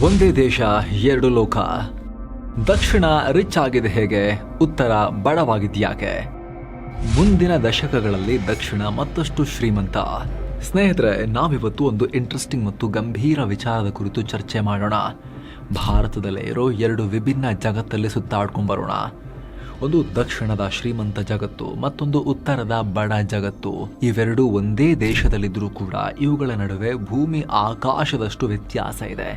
ಒಂದೇ ದೇಶ ಎರಡು ಲೋಕ. ದಕ್ಷಿಣ ರಿಚ್ ಆಗಿದೆ ಹೇಗೆ, ಉತ್ತರ ಬಡವಾಗಿದ್ಯಾಕೆ? ಮುಂದಿನ ದಶಕಗಳಲ್ಲಿ ದಕ್ಷಿಣ ಮತ್ತಷ್ಟು ಶ್ರೀಮಂತ. ಸ್ನೇಹಿತರೆ, ನಾವಿವತ್ತು ಒಂದು ಇಂಟ್ರೆಸ್ಟಿಂಗ್ ಮತ್ತು ಗಂಭೀರ ವಿಚಾರದ ಕುರಿತು ಚರ್ಚೆ ಮಾಡೋಣ. ಭಾರತದಲ್ಲೇ ಇರೋ ಎರಡು ವಿಭಿನ್ನ ಜಗತ್ತಲ್ಲಿ ಸುತ್ತಾಡ್ಕೊಂಡು ಬರೋಣ. ಒಂದು ದಕ್ಷಿಣದ ಶ್ರೀಮಂತ ಜಗತ್ತು, ಮತ್ತೊಂದು ಉತ್ತರದ ಬಡ ಜಗತ್ತು. ಇವೆರಡೂ ಒಂದೇ ದೇಶದಲ್ಲಿದ್ದರೂ ಕೂಡ ಇವುಗಳ ನಡುವೆ ಭೂಮಿ ಆಕಾಶದಷ್ಟು ವ್ಯತ್ಯಾಸ ಇದೆ.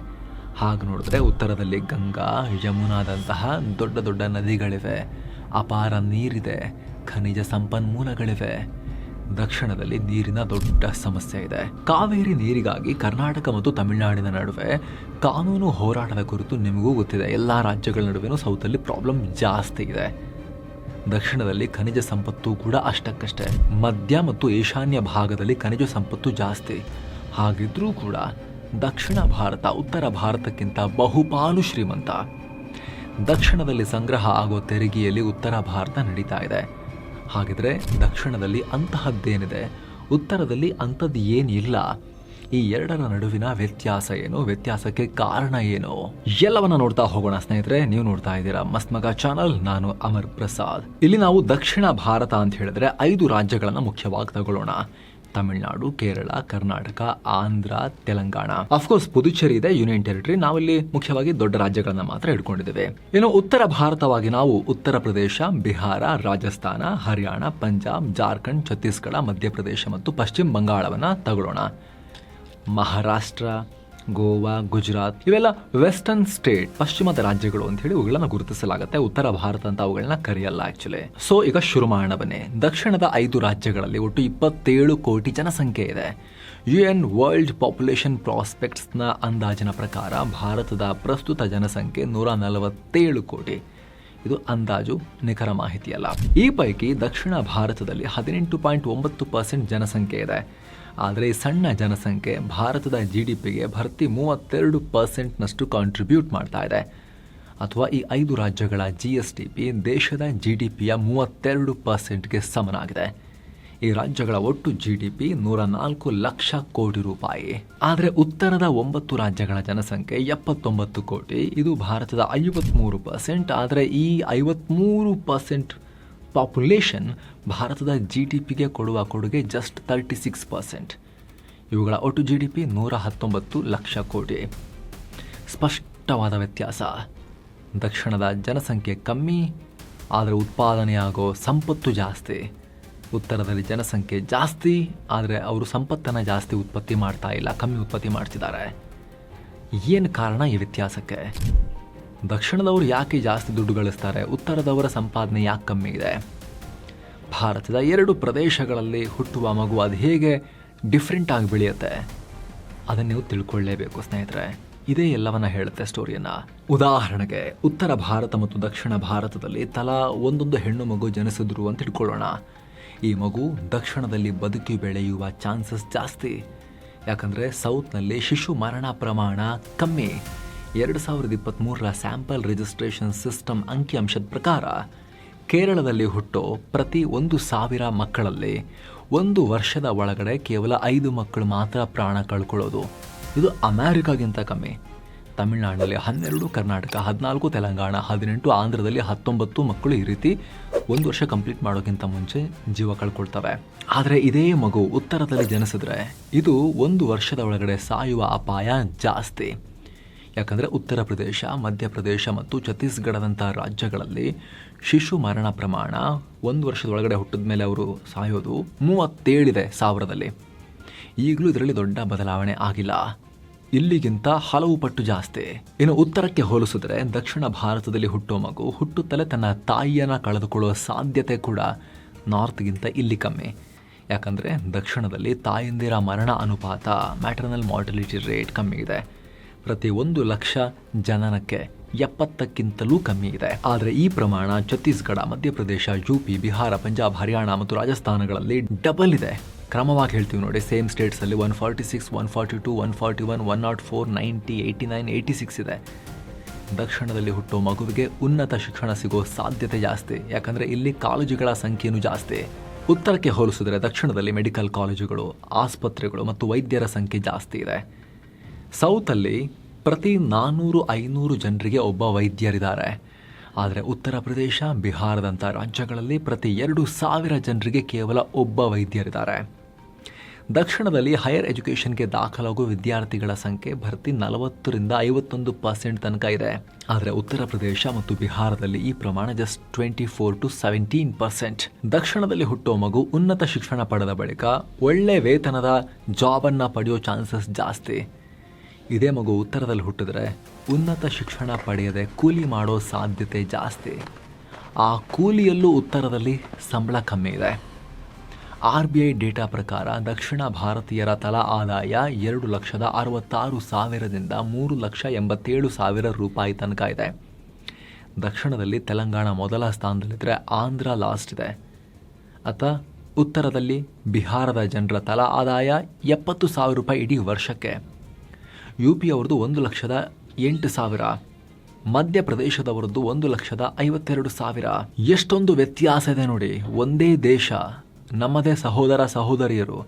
ಹಾಗೆ ನೋಡಿದ್ರೆ ಉತ್ತರದಲ್ಲಿ ಗಂಗಾ, ಯಮುನಾದಂತಹ ದೊಡ್ಡ ದೊಡ್ಡ ನದಿಗಳಿವೆ, ಅಪಾರ ನೀರಿದೆ, ಖನಿಜ ಸಂಪನ್ಮೂಲಗಳಿವೆ. ದಕ್ಷಿಣದಲ್ಲಿ ನೀರಿನ ದೊಡ್ಡ ಸಮಸ್ಯೆ ಇದೆ. ಕಾವೇರಿ ನೀರಿಗಾಗಿ ಕರ್ನಾಟಕ ಮತ್ತು ತಮಿಳುನಾಡಿನ ನಡುವೆ ಕಾನೂನು ಹೋರಾಟದ ಕುರಿತು ನಿಮಗೂ ಗೊತ್ತಿದೆ. ಎಲ್ಲ ರಾಜ್ಯಗಳ ನಡುವೆನೂ ಸೌತಲ್ಲಿ ಪ್ರಾಬ್ಲಮ್ ಜಾಸ್ತಿ ಇದೆ. ದಕ್ಷಿಣದಲ್ಲಿ ಖನಿಜ ಸಂಪತ್ತು ಕೂಡ ಅಷ್ಟಕ್ಕಷ್ಟೇ. ಮಧ್ಯ ಮತ್ತು ಈಶಾನ್ಯ ಭಾಗದಲ್ಲಿ ಖನಿಜ ಸಂಪತ್ತು ಜಾಸ್ತಿ. ಹಾಗಿದ್ರೂ ಕೂಡ ದಕ್ಷಿಣ ಭಾರತ ಉತ್ತರ ಭಾರತಕ್ಕಿಂತ ಬಹುಪಾಲು ಶ್ರೀಮಂತ. ದಕ್ಷಿಣದಲ್ಲಿ ಸಂಗ್ರಹ ಆಗೋ ತೆರಿಗೆಯಲ್ಲಿ ಉತ್ತರ ಭಾರತ ನಡೀತಾ ಇದೆ. ಹಾಗಿದ್ರೆ ದಕ್ಷಿಣದಲ್ಲಿ ಅಂತಹದ್ದೇನಿದೆ, ಉತ್ತರದಲ್ಲಿ ಅಂಥದ್ದು ಏನಿಲ್ಲ? ಈ ಎರಡರ ನಡುವಿನ ವ್ಯತ್ಯಾಸ ಏನು, ವ್ಯತ್ಯಾಸಕ್ಕೆ ಕಾರಣ ಏನು, ಎಲ್ಲವನ್ನ ನೋಡ್ತಾ ಹೋಗೋಣ ಸ್ನೇಹಿತರೆ. ನೀವು ನೋಡ್ತಾ ಇದ್ದೀರಾ ಮಸ್ತ್ ಮಗ ಚಾನಲ್. ನಾನು ಅಮರ್ ಪ್ರಸಾದ್. ಇಲ್ಲಿ ನಾವು ದಕ್ಷಿಣ ಭಾರತ ಅಂತ ಹೇಳಿದ್ರೆ 5 ರಾಜ್ಯಗಳನ್ನ ಮುಖ್ಯವಾಗಿ ತಗೊಳ್ಳೋಣ. ತಮಿಳುನಾಡು, ಕೇರಳ, ಕರ್ನಾಟಕ, ಆಂಧ್ರ, ತೆಲಂಗಾಣ. ಅಫ್ಕೋರ್ಸ್ ಪುದುಚೇರಿ ಇದೆ, ಯೂನಿಯನ್ ಟೆರಿಟರಿ. ನಾವಿಲ್ಲಿ ಮುಖ್ಯವಾಗಿ ದೊಡ್ಡ ರಾಜ್ಯಗಳನ್ನ ಮಾತ್ರ ಇಟ್ಕೊಂಡಿದ್ದೇವೆ. ಇನ್ನು ಉತ್ತರ ಭಾರತವಾಗಿ ನಾವು ಉತ್ತರ ಪ್ರದೇಶ, ಬಿಹಾರ, ರಾಜಸ್ಥಾನ, ಹರಿಯಾಣ, ಪಂಜಾಬ್, ಜಾರ್ಖಂಡ್, ಛತ್ತೀಸ್ಗಢ, ಮಧ್ಯಪ್ರದೇಶ ಮತ್ತು ಪಶ್ಚಿಮ ಬಂಗಾಳವನ್ನ ತಗೊಳ್ಳೋಣ. ಮಹಾರಾಷ್ಟ್ರ, ಗೋವಾ, ಗುಜರಾತ್ ಇವೆಲ್ಲ ವೆಸ್ಟರ್ನ್ ಸ್ಟೇಟ್, ಪಶ್ಚಿಮದ ರಾಜ್ಯಗಳು ಅಂತ ಹೇಳಿ ಇವುಗಳನ್ನ ಗುರುತಿಸಲಾಗುತ್ತೆ. ಉತ್ತರ ಭಾರತ ಅಂತ ಅವುಗಳನ್ನ ಕರೆಯಲ್ಲ ಆಕ್ಚುಲಿ. ಸೊ ಈಗ ಶುರು ಮಾಡೋಣ ಬನ್ನಿ. ದಕ್ಷಿಣದ 5 ರಾಜ್ಯಗಳಲ್ಲಿ ಒಟ್ಟು 27 ಕೋಟಿ ಜನಸಂಖ್ಯೆ ಇದೆ. UN ವರ್ಲ್ಡ್ ಪಾಪ್ಯುಲೇಷನ್ ಪ್ರಾಸ್ಪೆಕ್ಟ್ಸ್ ನ ಅಂದಾಜಿನ ಪ್ರಕಾರ ಭಾರತದ ಪ್ರಸ್ತುತ ಜನಸಂಖ್ಯೆ 147 ಕೋಟಿ. ಇದು ಅಂದಾಜು, ನಿಖರ ಮಾಹಿತಿಯಲ್ಲ. ಈ ಪೈಕಿ ದಕ್ಷಿಣ ಭಾರತದಲ್ಲಿ 18.9% ಜನಸಂಖ್ಯೆ ಇದೆ. ಆದರೆ ಸಣ್ಣ ಜನಸಂಖ್ಯೆ ಭಾರತದ GDPಗೆ ಭರ್ತಿ 32% ಕಾಂಟ್ರಿಬ್ಯೂಟ್ ಮಾಡ್ತಾ ಇದೆ. ಅಥವಾ ಈ 5 ರಾಜ್ಯಗಳ GSDP ದೇಶದ GDPಯ 32%ಗೆ ಸಮನಾಗಿದೆ. ಈ ರಾಜ್ಯಗಳ ಒಟ್ಟು GDP 104 ಲಕ್ಷ ಕೋಟಿ ರೂಪಾಯಿ. ಆದರೆ ಉತ್ತರದ 9 ರಾಜ್ಯಗಳ ಜನಸಂಖ್ಯೆ 79 ಕೋಟಿ. ಇದು ಭಾರತದ 53%. ಆದರೆ ಈ 53% ಪಾಪ್ಯುಲೇಷನ್ ಭಾರತದ GDPಗೆ ಕೊಡುವ ಕೊಡುಗೆ ಜಸ್ಟ್ 36%. ಇವುಗಳ ಒಟ್ಟು GDP 119 ಲಕ್ಷ ಕೋಟಿ. ಸ್ಪಷ್ಟವಾದ ವ್ಯತ್ಯಾಸ. ದಕ್ಷಿಣದ ಜನಸಂಖ್ಯೆ ಕಮ್ಮಿ, ಆದರೆ ಉತ್ಪಾದನೆಯಾಗೋ ಸಂಪತ್ತು ಜಾಸ್ತಿ. ಉತ್ತರದಲ್ಲಿ ಜನಸಂಖ್ಯೆ ಜಾಸ್ತಿ, ಆದರೆ ಅವರು ಸಂಪತ್ತನ್ನು ಜಾಸ್ತಿ ಉತ್ಪತ್ತಿ ಮಾಡ್ತಾ ಇಲ್ಲ, ಕಮ್ಮಿ ಉತ್ಪತ್ತಿ ಮಾಡ್ತಿದ್ದಾರೆ. ಏನು ಕಾರಣ ಈ ವ್ಯತ್ಯಾಸಕ್ಕೆ? ದಕ್ಷಿಣದವರು ಯಾಕೆ ಜಾಸ್ತಿ ದುಡ್ಡು ಗಳಿಸ್ತಾರೆ, ಉತ್ತರದವರ ಸಂಪಾದನೆ ಯಾಕೆ ಕಮ್ಮಿ ಇದೆ? ಭಾರತದ 2 ಪ್ರದೇಶಗಳಲ್ಲಿ ಹುಟ್ಟುವ ಮಗು ಅದು ಹೇಗೆ ಡಿಫ್ರೆಂಟ್ ಆಗಿ ಬೆಳೆಯುತ್ತೆ, ಅದನ್ನು ನೀವು ತಿಳ್ಕೊಳ್ಳೇಬೇಕು ಸ್ನೇಹಿತರೆ. ಇದೇ ಎಲ್ಲವನ್ನ ಹೇಳುತ್ತೆ ಸ್ಟೋರಿಯನ್ನ. ಉದಾಹರಣೆಗೆ ಉತ್ತರ ಭಾರತ ಮತ್ತು ದಕ್ಷಿಣ ಭಾರತದಲ್ಲಿ ತಲಾ ಒಂದೊಂದು ಹೆಣ್ಣು ಮಗು ಜನಿಸಿದ್ರು ಅಂತ ಇಟ್ಕೊಳ್ಳೋಣ. ಈ ಮಗು ದಕ್ಷಿಣದಲ್ಲಿ ಬದುಕಿ ಬೆಳೆಯುವ ಚಾನ್ಸಸ್ ಜಾಸ್ತಿ. ಯಾಕಂದರೆ ಸೌತ್ನಲ್ಲಿ ಶಿಶು ಮರಣ ಪ್ರಮಾಣ ಕಮ್ಮಿ. 2023ರ ಸ್ಯಾಂಪಲ್ ರಿಜಿಸ್ಟ್ರೇಷನ್ ಸಿಸ್ಟಮ್ ಅಂಕಿಅಂಶದ ಪ್ರಕಾರ ಕೇರಳದಲ್ಲಿ ಹುಟ್ಟೋ ಪ್ರತಿ 1,000 ಮಕ್ಕಳಲ್ಲಿ 1 ವರ್ಷದ ಒಳಗಡೆ ಕೇವಲ 5 ಮಕ್ಕಳು ಮಾತ್ರ ಪ್ರಾಣ ಕಳ್ಕೊಳ್ಳೋದು. ಇದು ಅಮೆರಿಕಾಗಿಂತ ಕಮ್ಮಿ. ತಮಿಳುನಾಡಿನಲ್ಲಿ 12, ಕರ್ನಾಟಕ 14, ತೆಲಂಗಾಣ 18, ಆಂಧ್ರದಲ್ಲಿ 19 ಮಕ್ಕಳು ಈ ರೀತಿ 1 ವರ್ಷ ಕಂಪ್ಲೀಟ್ ಮಾಡೋಕ್ಕಿಂತ ಮುಂಚೆ ಜೀವ ಕಳ್ಕೊಳ್ತವೆ. ಆದರೆ ಇದೇ ಮಗು ಉತ್ತರದಲ್ಲಿ ಜನಿಸಿದ್ರೆ ಇದು 1 ವರ್ಷದ ಒಳಗಡೆ ಸಾಯುವ ಅಪಾಯ ಜಾಸ್ತಿ. ಯಾಕಂದರೆ ಉತ್ತರ ಪ್ರದೇಶ, ಮಧ್ಯಪ್ರದೇಶ ಮತ್ತು ಛತ್ತೀಸ್ಗಢದಂಥ ರಾಜ್ಯಗಳಲ್ಲಿ ಶಿಶು ಮರಣ ಪ್ರಮಾಣ 1 ವರ್ಷದ ಒಳಗಡೆ ಹುಟ್ಟಿದ ಮೇಲೆ ಅವರು ಸಾಯೋದು 37 ಇದೆ 1000ದಲ್ಲಿ. ಈಗಲೂ ಇದರಲ್ಲಿ ದೊಡ್ಡ ಬದಲಾವಣೆ ಆಗಿಲ್ಲ. ಇಲ್ಲಿಗಿಂತ ಹಲವು ಪಟ್ಟು ಜಾಸ್ತಿ. ಇನ್ನು ಉತ್ತರಕ್ಕೆ ಹೋಲಿಸಿದ್ರೆ ದಕ್ಷಿಣ ಭಾರತದಲ್ಲಿ ಹುಟ್ಟೋ ಮಗು ಹುಟ್ಟುತ್ತಲೇ ತನ್ನ ತಾಯಿಯನ್ನು ಕಳೆದುಕೊಳ್ಳುವ ಸಾಧ್ಯತೆ ಕೂಡ ನಾರ್ತ್ಗಿಂತ ಇಲ್ಲಿ ಕಮ್ಮಿ. ಯಾಕಂದರೆ ದಕ್ಷಿಣದಲ್ಲಿ ತಾಯಂದಿರ ಮರಣ ಅನುಪಾತ, ಮ್ಯಾಟರ್ನಲ್ ಮಾರ್ಟಲಿಟಿ ರೇಟ್ ಕಮ್ಮಿ ಇದೆ. ಪ್ರತಿ 1 ಲಕ್ಷ ಜನನಕ್ಕೆ 70ಕ್ಕಿಂತಲೂ ಕಮ್ಮಿ ಇದೆ. ಆದರೆ ಈ ಪ್ರಮಾಣ ಛತ್ತೀಸ್ಗಢ, ಮಧ್ಯಪ್ರದೇಶ, UP, ಬಿಹಾರ, ಪಂಜಾಬ್, ಹರಿಯಾಣ ಮತ್ತು ರಾಜಸ್ಥಾನಗಳಲ್ಲಿ ಡಬಲ್ ಇದೆ. ಕ್ರಮವಾಗಿ ಹೇಳ್ತೀವಿ ನೋಡಿ. ಸೇಮ್ ಸ್ಟೇಟ್ಸಲ್ಲಿ 146, 142, 141, 104, 90, 89, 86 ಇದೆ. ದಕ್ಷಿಣದಲ್ಲಿ ಹುಟ್ಟೋ ಮಗುವಿಗೆ ಉನ್ನತ ಶಿಕ್ಷಣ ಸಿಗೋ ಸಾಧ್ಯತೆ ಜಾಸ್ತಿ. ಯಾಕಂದರೆ ಇಲ್ಲಿ ಕಾಲೇಜುಗಳ ಸಂಖ್ಯೆಯೂ ಜಾಸ್ತಿ. ಉತ್ತರಕ್ಕೆ ಹೋಲಿಸಿದರೆ ದಕ್ಷಿಣದಲ್ಲಿ ಮೆಡಿಕಲ್ ಕಾಲೇಜುಗಳು, ಆಸ್ಪತ್ರೆಗಳು ಮತ್ತು ವೈದ್ಯರ ಸಂಖ್ಯೆ ಜಾಸ್ತಿ ಇದೆ. ಸೌತಲ್ಲಿ ಪ್ರತಿ 400-500 ಜನರಿಗೆ ಒಬ್ಬ ವೈದ್ಯರಿದ್ದಾರೆ. ಆದರೆ ಉತ್ತರ ಪ್ರದೇಶ, ಬಿಹಾರದಂಥ ರಾಜ್ಯಗಳಲ್ಲಿ ಪ್ರತಿ 2,000 ಜನರಿಗೆ ಕೇವಲ ಒಬ್ಬ ವೈದ್ಯರಿದ್ದಾರೆ. ದಕ್ಷಿಣದಲ್ಲಿ ಹೈಯರ್ ಎಜುಕೇಷನ್ಗೆ ದಾಖಲಾಗುವ ವಿದ್ಯಾರ್ಥಿಗಳ ಸಂಖ್ಯೆ ಭರ್ತಿ 40-51% ತನಕ ಇದೆ. ಆದರೆ ಉತ್ತರ ಪ್ರದೇಶ ಮತ್ತು ಬಿಹಾರದಲ್ಲಿ ಈ ಪ್ರಮಾಣ ಜಸ್ಟ್ 24-17%. ದಕ್ಷಿಣದಲ್ಲಿ ಹುಟ್ಟೋ ಮಗು ಉನ್ನತ ಶಿಕ್ಷಣ ಪಡೆದ ಬಳಿಕ ಒಳ್ಳೆ ವೇತನದ ಜಾಬನ್ನು ಪಡೆಯೋ ಚಾನ್ಸಸ್ ಜಾಸ್ತಿ. ಇದೇ ಮಗು ಉತ್ತರದಲ್ಲಿ ಹುಟ್ಟಿದ್ರೆ ಉನ್ನತ ಶಿಕ್ಷಣ ಪಡೆಯದೆ ಕೂಲಿ ಮಾಡೋ ಸಾಧ್ಯತೆ ಜಾಸ್ತಿ. ಆ ಕೂಲಿಯಲ್ಲೂ ಉತ್ತರದಲ್ಲಿ ಸಂಬಳ ಕಮ್ಮಿ ಇದೆ. RBI ಡೇಟಾ ಪ್ರಕಾರ ದಕ್ಷಿಣ ಭಾರತೀಯರ ತಲಾ ಆದಾಯ 2,66,000ದಿಂದ 3,87,000 ರೂಪಾಯಿ ತನಕ ಇದೆ. ದಕ್ಷಿಣದಲ್ಲಿ ತೆಲಂಗಾಣ ಮೊದಲ ಸ್ಥಾನದಲ್ಲಿದ್ದರೆ ಆಂಧ್ರ ಲಾಸ್ಟ್ ಇದೆ. ಉತ್ತರದಲ್ಲಿ ಬಿಹಾರದ ಜನರ ತಲಾ ಆದಾಯ 70,000 ರೂಪಾಯಿ ಇಡೀ ವರ್ಷಕ್ಕೆ. UP ಅವರದು 1,08,000, ಮಧ್ಯಪ್ರದೇಶದವರದ್ದು 1,52,000. ಎಷ್ಟೊಂದು ವ್ಯತ್ಯಾಸ ಇದೆ ನೋಡಿ. ಒಂದೇ ದೇಶ, ನಮ್ಮದೇ ಸಹೋದರ ಸಹೋದರಿಯರು,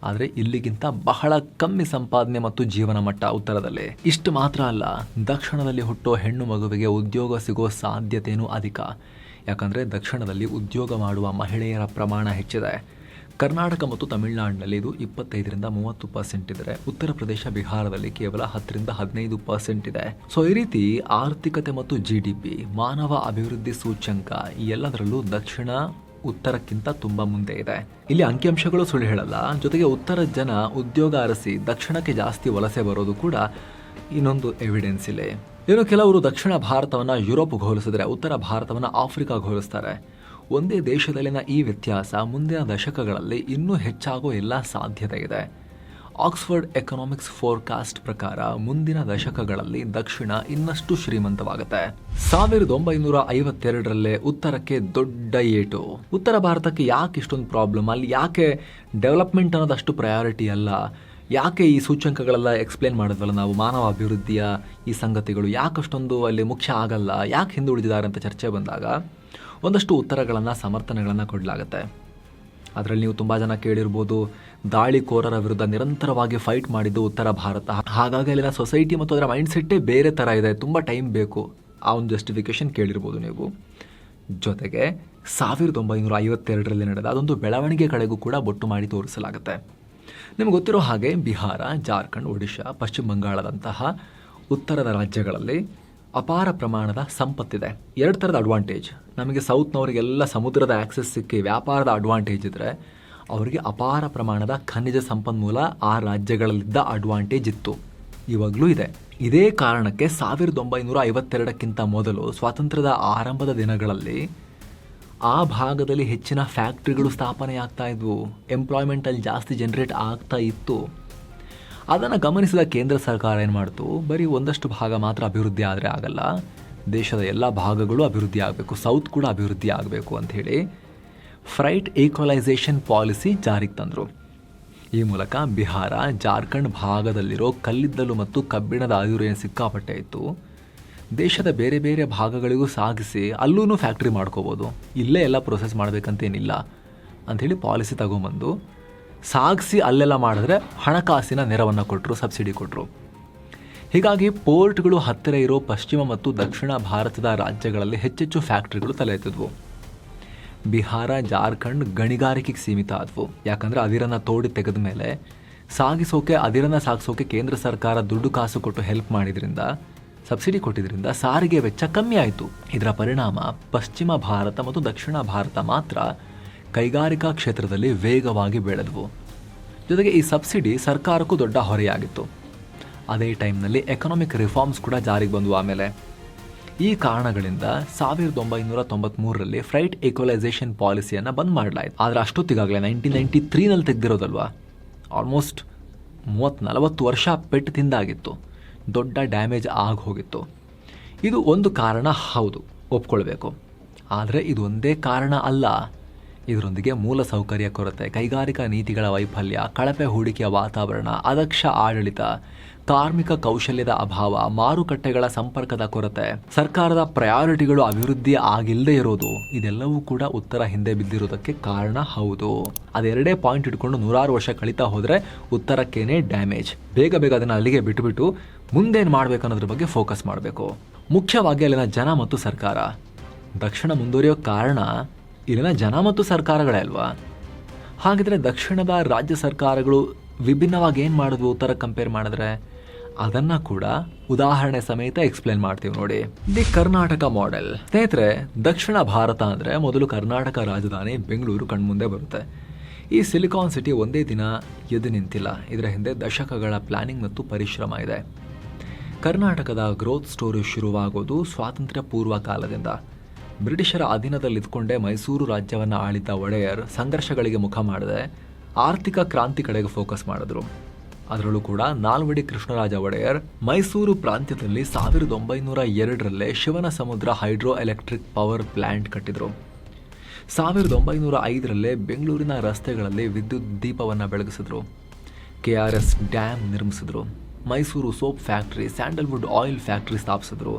ಆದರೆ ಇಲ್ಲಿಗಿಂತ ಬಹಳ ಕಮ್ಮಿ ಸಂಪಾದನೆ ಮತ್ತು ಜೀವನ ಮಟ್ಟ ಉತ್ತರದಲ್ಲಿ. ಇಷ್ಟು ಮಾತ್ರ ಅಲ್ಲ, ದಕ್ಷಿಣದಲ್ಲಿ ಹುಟ್ಟೋ ಹೆಣ್ಣು ಮಗುವಿಗೆ ಉದ್ಯೋಗ ಸಿಗೋ ಸಾಧ್ಯತೆಯೂ ಅಧಿಕ. ಯಾಕಂದರೆ ದಕ್ಷಿಣದಲ್ಲಿ ಉದ್ಯೋಗ ಮಾಡುವ ಮಹಿಳೆಯರ ಪ್ರಮಾಣ ಹೆಚ್ಚಿದೆ. ಕರ್ನಾಟಕ ಮತ್ತು ತಮಿಳುನಾಡಿನಲ್ಲಿ ಇದು 25-30% ಇದ್ದರೆ ಉತ್ತರ ಪ್ರದೇಶ, ಬಿಹಾರದಲ್ಲಿ ಕೇವಲ 10-15% ಇದೆ. ಸೊ ಈ ರೀತಿ ಆರ್ಥಿಕತೆ ಮತ್ತು GDP, ಮಾನವ ಅಭಿವೃದ್ಧಿ ಸೂಚ್ಯಂಕ ಈ ಎಲ್ಲದರಲ್ಲೂ ದಕ್ಷಿಣ ಉತ್ತರಕ್ಕಿಂತ ತುಂಬ ಮುಂದೆ ಇದೆ. ಇಲ್ಲಿ ಅಂಕಿಅಂಶಗಳು ಸುಳ್ಳು ಹೇಳಲ್ಲ. ಜೊತೆಗೆ ಉತ್ತರ ಜನ ಉದ್ಯೋಗ ಅರಸಿ ದಕ್ಷಿಣಕ್ಕೆ ಜಾಸ್ತಿ ವಲಸೆ ಬರೋದು ಕೂಡ ಇನ್ನೊಂದು ಎವಿಡೆನ್ಸ್ ಇದೆ. ಇನ್ನು ಕೆಲವರು ದಕ್ಷಿಣ ಭಾರತವನ್ನು ಯುರೋಪ್ಗೆ ಹೋಲಿಸಿದ್ರೆ ಉತ್ತರ ಭಾರತವನ್ನು ಆಫ್ರಿಕಾಗೆ ಹೋಲಿಸ್ತಾರೆ. ಒಂದೇ ದೇಶದಲ್ಲಿನ ಈ ವ್ಯತ್ಯಾಸ ಮುಂದಿನ ದಶಕಗಳಲ್ಲಿ ಇನ್ನೂ ಹೆಚ್ಚಾಗೋ ಎಲ್ಲ ಸಾಧ್ಯತೆ ಇದೆ. ಆಕ್ಸ್ಫರ್ಡ್ ಎಕನಾಮಿಕ್ಸ್ ಫೋರ್ಕಾಸ್ಟ್ ಪ್ರಕಾರ ಮುಂದಿನ ದಶಕಗಳಲ್ಲಿ ದಕ್ಷಿಣ ಇನ್ನಷ್ಟು ಶ್ರೀಮಂತವಾಗುತ್ತೆ. 1952ರಲ್ಲೇ ಉತ್ತರಕ್ಕೆ ದೊಡ್ಡ ಏಟು. ಉತ್ತರ ಭಾರತಕ್ಕೆ ಯಾಕೆ ಇಷ್ಟೊಂದು ಪ್ರಾಬ್ಲಮ್? ಅಲ್ಲಿ ಯಾಕೆ ಡೆವಲಪ್ಮೆಂಟ್ ಅನ್ನೋದಷ್ಟು ಪ್ರಯಾರಿಟಿ ಅಲ್ಲ? ಯಾಕೆ ಈ ಸೂಚ್ಯಂಕಗಳೆಲ್ಲ ಎಕ್ಸ್ಪ್ಲೇನ್ ಮಾಡಿದ್ವಲ್ಲ ನಾವು, ಮಾನವ ಅಭಿವೃದ್ಧಿಯ ಈ ಸಂಗತಿಗಳು ಯಾಕಷ್ಟೊಂದು ಅಲ್ಲಿ ಮುಖ್ಯ ಆಗಲ್ಲ, ಯಾಕೆ ಹಿಂದುಳಿದಿದ್ದಾರೆ ಅಂತ ಚರ್ಚೆ ಬಂದಾಗ ಒಂದಷ್ಟು ಉತ್ತರಗಳನ್ನು, ಸಮರ್ಥನೆಗಳನ್ನು ಕೊಡಲಾಗುತ್ತೆ. ಅದರಲ್ಲಿ ನೀವು ತುಂಬ ಜನ ಕೇಳಿರ್ಬೋದು, ದಾಳಿಕೋರರ ವಿರುದ್ಧ ನಿರಂತರವಾಗಿ ಫೈಟ್ ಮಾಡಿದ್ದು ಉತ್ತರ ಭಾರತ, ಹಾಗಾಗಿ ಅಲ್ಲಿನ ಸೊಸೈಟಿ ಮತ್ತು ಅದರ ಮೈಂಡ್ಸೆಟ್ಟೇ ಬೇರೆ ಥರ ಇದೆ, ತುಂಬ ಟೈಮ್ ಬೇಕು. ಆ ಒಂದು ಜಸ್ಟಿಫಿಕೇಶನ್ ಕೇಳಿರ್ಬೋದು ನೀವು. ಜೊತೆಗೆ 1952ರಲ್ಲಿ ನಡೆದ ಅದೊಂದು ಬೆಳವಣಿಗೆ ಕಡೆಗೂ ಕೂಡ ಬೊಟ್ಟು ಮಾಡಿ ತೋರಿಸಲಾಗುತ್ತೆ. ನಿಮ್ಗೆ ಗೊತ್ತಿರೋ ಹಾಗೆ ಬಿಹಾರ, ಜಾರ್ಖಂಡ್, ಒಡಿಶಾ, ಪಶ್ಚಿಮ ಬಂಗಾಳದಂತಹ ಉತ್ತರದ ರಾಜ್ಯಗಳಲ್ಲಿ ಅಪಾರ ಪ್ರಮಾಣದ ಸಂಪತ್ತಿದೆ. 2 ಥರದ ಅಡ್ವಾಂಟೇಜ್. ನಮಗೆ ಸೌತ್ನವರಿಗೆಲ್ಲ ಸಮುದ್ರದ ಆಕ್ಸೆಸ್ ಸಿಕ್ಕಿ ವ್ಯಾಪಾರದ ಅಡ್ವಾಂಟೇಜ್ ಇದ್ದರೆ, ಅವರಿಗೆ ಅಪಾರ ಪ್ರಮಾಣದ ಖನಿಜ ಸಂಪನ್ಮೂಲ ಆ ರಾಜ್ಯಗಳಲ್ಲಿದ್ದ ಅಡ್ವಾಂಟೇಜ್ ಇತ್ತು, ಇವಾಗಲೂ ಇದೆ. ಇದೇ ಕಾರಣಕ್ಕೆ 1952ಕ್ಕಿಂತ ಮೊದಲು ಸ್ವಾತಂತ್ರ್ಯದ ಆರಂಭದ ದಿನಗಳಲ್ಲಿ ಆ ಭಾಗದಲ್ಲಿ ಹೆಚ್ಚಿನ ಫ್ಯಾಕ್ಟ್ರಿಗಳು ಸ್ಥಾಪನೆ ಆಗ್ತಾ ಇದ್ವು, ಎಂಪ್ಲಾಯ್ಮೆಂಟಲ್ಲಿ ಜಾಸ್ತಿ ಜನರೇಟ್ ಆಗ್ತಾ ಇತ್ತು. ಅದನ್ನು ಗಮನಿಸಿದ ಕೇಂದ್ರ ಸರ್ಕಾರ ಏನು ಮಾಡ್ತು, ಬರೀ ಒಂದಷ್ಟು ಭಾಗ ಮಾತ್ರ ಅಭಿವೃದ್ಧಿ ಆದರೆ ಆಗಲ್ಲ, ದೇಶದ ಎಲ್ಲ ಭಾಗಗಳು ಅಭಿವೃದ್ಧಿ ಆಗಬೇಕು, ಸೌತ್ ಕೂಡ ಅಭಿವೃದ್ಧಿ ಆಗಬೇಕು ಅಂಥೇಳಿ ಫ್ರೈಟ್ ಈಕ್ವಲೈಸೇಷನ್ ಪಾಲಿಸಿ ಜಾರಿಗೆ ತಂದರು. ಈ ಮೂಲಕ ಬಿಹಾರ, ಜಾರ್ಖಂಡ್ ಭಾಗದಲ್ಲಿರೋ ಕಲ್ಲಿದ್ದಲು ಮತ್ತು ಕಬ್ಬಿಣದ ಅದಿರು ಏನು ಸಿಕ್ಕಾಪಟ್ಟೆ ಇತ್ತು, ದೇಶದ ಬೇರೆ ಬೇರೆ ಭಾಗಗಳಿಗೂ ಸಾಗಿಸಿ ಅಲ್ಲೂ ಫ್ಯಾಕ್ಟ್ರಿ ಮಾಡ್ಕೋಬೋದು, ಇಲ್ಲೇ ಎಲ್ಲ ಪ್ರೊಸೆಸ್ ಮಾಡಬೇಕಂತೇನಿಲ್ಲ ಅಂಥೇಳಿ ಪಾಲಿಸಿ ತಗೊಂಬಂದು ಸಾಗಿಸಿ ಅಲ್ಲೆಲ್ಲ ಮಾಡಿದ್ರೆ ಹಣಕಾಸಿನ ನೆರವನ್ನು ಕೊಟ್ಟರು, ಸಬ್ಸಿಡಿ ಕೊಟ್ಟರು. ಹೀಗಾಗಿ ಪೋರ್ಟ್ಗಳು ಹತ್ತಿರ ಇರೋ ಪಶ್ಚಿಮ ಮತ್ತು ದಕ್ಷಿಣ ಭಾರತದ ರಾಜ್ಯಗಳಲ್ಲಿ ಹೆಚ್ಚೆಚ್ಚು ಫ್ಯಾಕ್ಟ್ರಿಗಳು ತಲೆ ಎತ್ತಿದ್ವು. ಬಿಹಾರ, ಜಾರ್ಖಂಡ್ ಗಣಿಗಾರಿಕೆಗೆ ಸೀಮಿತ ಆದವು. ಯಾಕಂದರೆ ಅದಿರನ್ನು ತೋಡಿ ತೆಗೆದ ಮೇಲೆ ಅದಿರನ್ನು ಸಾಗಿಸೋಕೆ ಕೇಂದ್ರ ಸರ್ಕಾರ ದುಡ್ಡು ಕಾಸು ಕೊಟ್ಟು ಹೆಲ್ಪ್ ಮಾಡಿದ್ರಿಂದ, ಸಬ್ಸಿಡಿ ಕೊಟ್ಟಿದ್ದರಿಂದ ಸಾರಿಗೆ ವೆಚ್ಚ ಕಮ್ಮಿ ಆಯಿತು. ಇದರ ಪರಿಣಾಮ ಪಶ್ಚಿಮ ಭಾರತ ಮತ್ತು ದಕ್ಷಿಣ ಭಾರತ ಮಾತ್ರ ಕೈಗಾರಿಕಾ ಕ್ಷೇತ್ರದಲ್ಲಿ ವೇಗವಾಗಿ ಬೆಳೆದವು. ಜೊತೆಗೆ ಈ ಸಬ್ಸಿಡಿ ಸರ್ಕಾರಕ್ಕೂ ದೊಡ್ಡ ಹೊರೆಯಾಗಿತ್ತು. ಅದೇ ಟೈಮ್ನಲ್ಲಿ ಎಕನಾಮಿಕ್ ರಿಫಾರ್ಮ್ಸ್ ಕೂಡ ಜಾರಿಗೆ ಬಂದವು. ಆಮೇಲೆ ಈ ಕಾರಣಗಳಿಂದ 1993ರಲ್ಲಿ ಫ್ರೈಟ್ ಈಕ್ವಲೈಸೇಷನ್ ಪಾಲಿಸಿಯನ್ನು ಬಂದ್ ಮಾಡಲಾಯಿತು. ಆದರೆ ಅಷ್ಟೊತ್ತಿಗಾಗಲೇ 1993ನಲ್ಲಿ ತೆಗೆದಿರೋದಲ್ವಾ, ಆಲ್ಮೋಸ್ಟ್ 30-40 ವರ್ಷ ಪೆಟ್ಟು ತಿಂದಾಗಿತ್ತು, ದೊಡ್ಡ ಡ್ಯಾಮೇಜ್ ಆಗಿ ಹೋಗಿತ್ತು. ಇದು ಒಂದು ಕಾರಣ, ಹೌದು, ಒಪ್ಕೊಳ್ಬೇಕು. ಆದರೆ ಇದು ಒಂದೇ ಕಾರಣ ಅಲ್ಲ. ಇದರೊಂದಿಗೆ ಮೂಲ ಸೌಕರ್ಯ ಕೊರತೆ, ಕೈಗಾರಿಕಾ ನೀತಿಗಳ ವೈಫಲ್ಯ, ಕಳಪೆ ಹೂಡಿಕೆಯ ವಾತಾವರಣ, ಅದಕ್ಷ ಆಡಳಿತ, ಕಾರ್ಮಿಕ ಕೌಶಲ್ಯದ ಅಭಾವ, ಮಾರುಕಟ್ಟೆಗಳ ಸಂಪರ್ಕದ ಕೊರತೆ, ಸರ್ಕಾರದ ಪ್ರಯಾರಿಟಿಗಳು ಅಭಿವೃದ್ಧಿ ಆಗಿಲ್ಲದೆ ಇರೋದು, ಇದೆಲ್ಲವೂ ಕೂಡ ಉತ್ತರ ಹಿಂದೆ ಬಿದ್ದಿರೋದಕ್ಕೆ ಕಾರಣ ಹೌದು. ಅದೆರಡೇ ಪಾಯಿಂಟ್ ಇಟ್ಕೊಂಡು 100 ವರ್ಷ ಕಳೀತಾ ಹೋದರೆ ಉತ್ತರಕ್ಕೇನೆ ಡ್ಯಾಮೇಜ್. ಬೇಗ ಅದನ್ನು ಅಲ್ಲಿಗೆ ಬಿಟ್ಟುಬಿಟ್ಟು ಮುಂದೇನು ಮಾಡಬೇಕು ಅನ್ನೋದ್ರ ಬಗ್ಗೆ ಫೋಕಸ್ ಮಾಡಬೇಕು. ಮುಖ್ಯವಾಗಿ ಅಲ್ಲಿನ ಜನ ಮತ್ತು ಸರ್ಕಾರ. ದಕ್ಷಿಣ ಮುಂದುವರಿಯೋ ಕಾರಣ ಇಲ್ಲಿನ ಜನ ಮತ್ತು ಸರ್ಕಾರಗಳೇ ಅಲ್ವಾ? ಹಾಗಿದ್ರೆ ದಕ್ಷಿಣದ ರಾಜ್ಯ ಸರ್ಕಾರಗಳು ವಿಭಿನ್ನವಾಗಿ ಏನು ಮಾಡಿದ್ವು ಉತ್ತರ ಕಂಪೇರ್ ಮಾಡಿದ್ರೆ? ಅದನ್ನು ಕೂಡ ಉದಾಹರಣೆ ಸಮೇತ ಎಕ್ಸ್ಪ್ಲೇನ್ ಮಾಡ್ತೀವಿ ನೋಡಿ. The Karnataka model. ಸ್ನೇಹಿತರೆ, ದಕ್ಷಿಣ ಭಾರತ ಅಂದರೆ ಮೊದಲು ಕರ್ನಾಟಕ ರಾಜಧಾನಿ ಬೆಂಗಳೂರು ಕಣ್ಮುಂದೆ ಬರುತ್ತೆ. ಈ ಸಿಲಿಕಾನ್ ಸಿಟಿ ಒಂದೇ ದಿನ ಎದ್ದು ನಿಂತಿಲ್ಲ. ಇದರ ಹಿಂದೆ ದಶಕಗಳ ಪ್ಲಾನಿಂಗ್ ಮತ್ತು ಪರಿಶ್ರಮ ಇದೆ. ಕರ್ನಾಟಕದ ಗ್ರೋತ್ ಸ್ಟೋರಿ ಶುರುವಾಗೋದು ಸ್ವಾತಂತ್ರ್ಯ ಪೂರ್ವ ಕಾಲದಿಂದ. ಬ್ರಿಟಿಷರ ಅಧೀನದಲ್ಲಿದ್ದುಕೊಂಡೇ ಮೈಸೂರು ರಾಜ್ಯವನ್ನು ಆಳಿದ್ದ ಒಡೆಯರ್ ಸಂಘರ್ಷಗಳಿಗೆ ಮುಖ ಮಾಡದೆ ಆರ್ಥಿಕ ಕ್ರಾಂತಿ ಕಡೆಗೆ ಫೋಕಸ್ ಮಾಡಿದ್ರು. ಅದರಲ್ಲೂ ಕೂಡ ನಾಲ್ವಡಿ ಕೃಷ್ಣರಾಜ ಒಡೆಯರ್ ಮೈಸೂರು ಪ್ರಾಂತ್ಯದಲ್ಲಿ 1902ರಲ್ಲೇ ಶಿವನ ಸಮುದ್ರ ಹೈಡ್ರೋ ಎಲೆಕ್ಟ್ರಿಕ್ ಪವರ್ ಪ್ಲಾಂಟ್ ಕಟ್ಟಿದ್ರು. 1905ರಲ್ಲೇ ಬೆಂಗಳೂರಿನ ರಸ್ತೆಗಳಲ್ಲಿ ವಿದ್ಯುತ್ ದೀಪವನ್ನು ಬೆಳಗಿಸಿದ್ರು. KRS ಡ್ಯಾಮ್ ನಿರ್ಮಿಸಿದ್ರು. Mysore soap factory, sandalwood oil factory ಸ್ಥಾಪಿಸಿದ್ರು.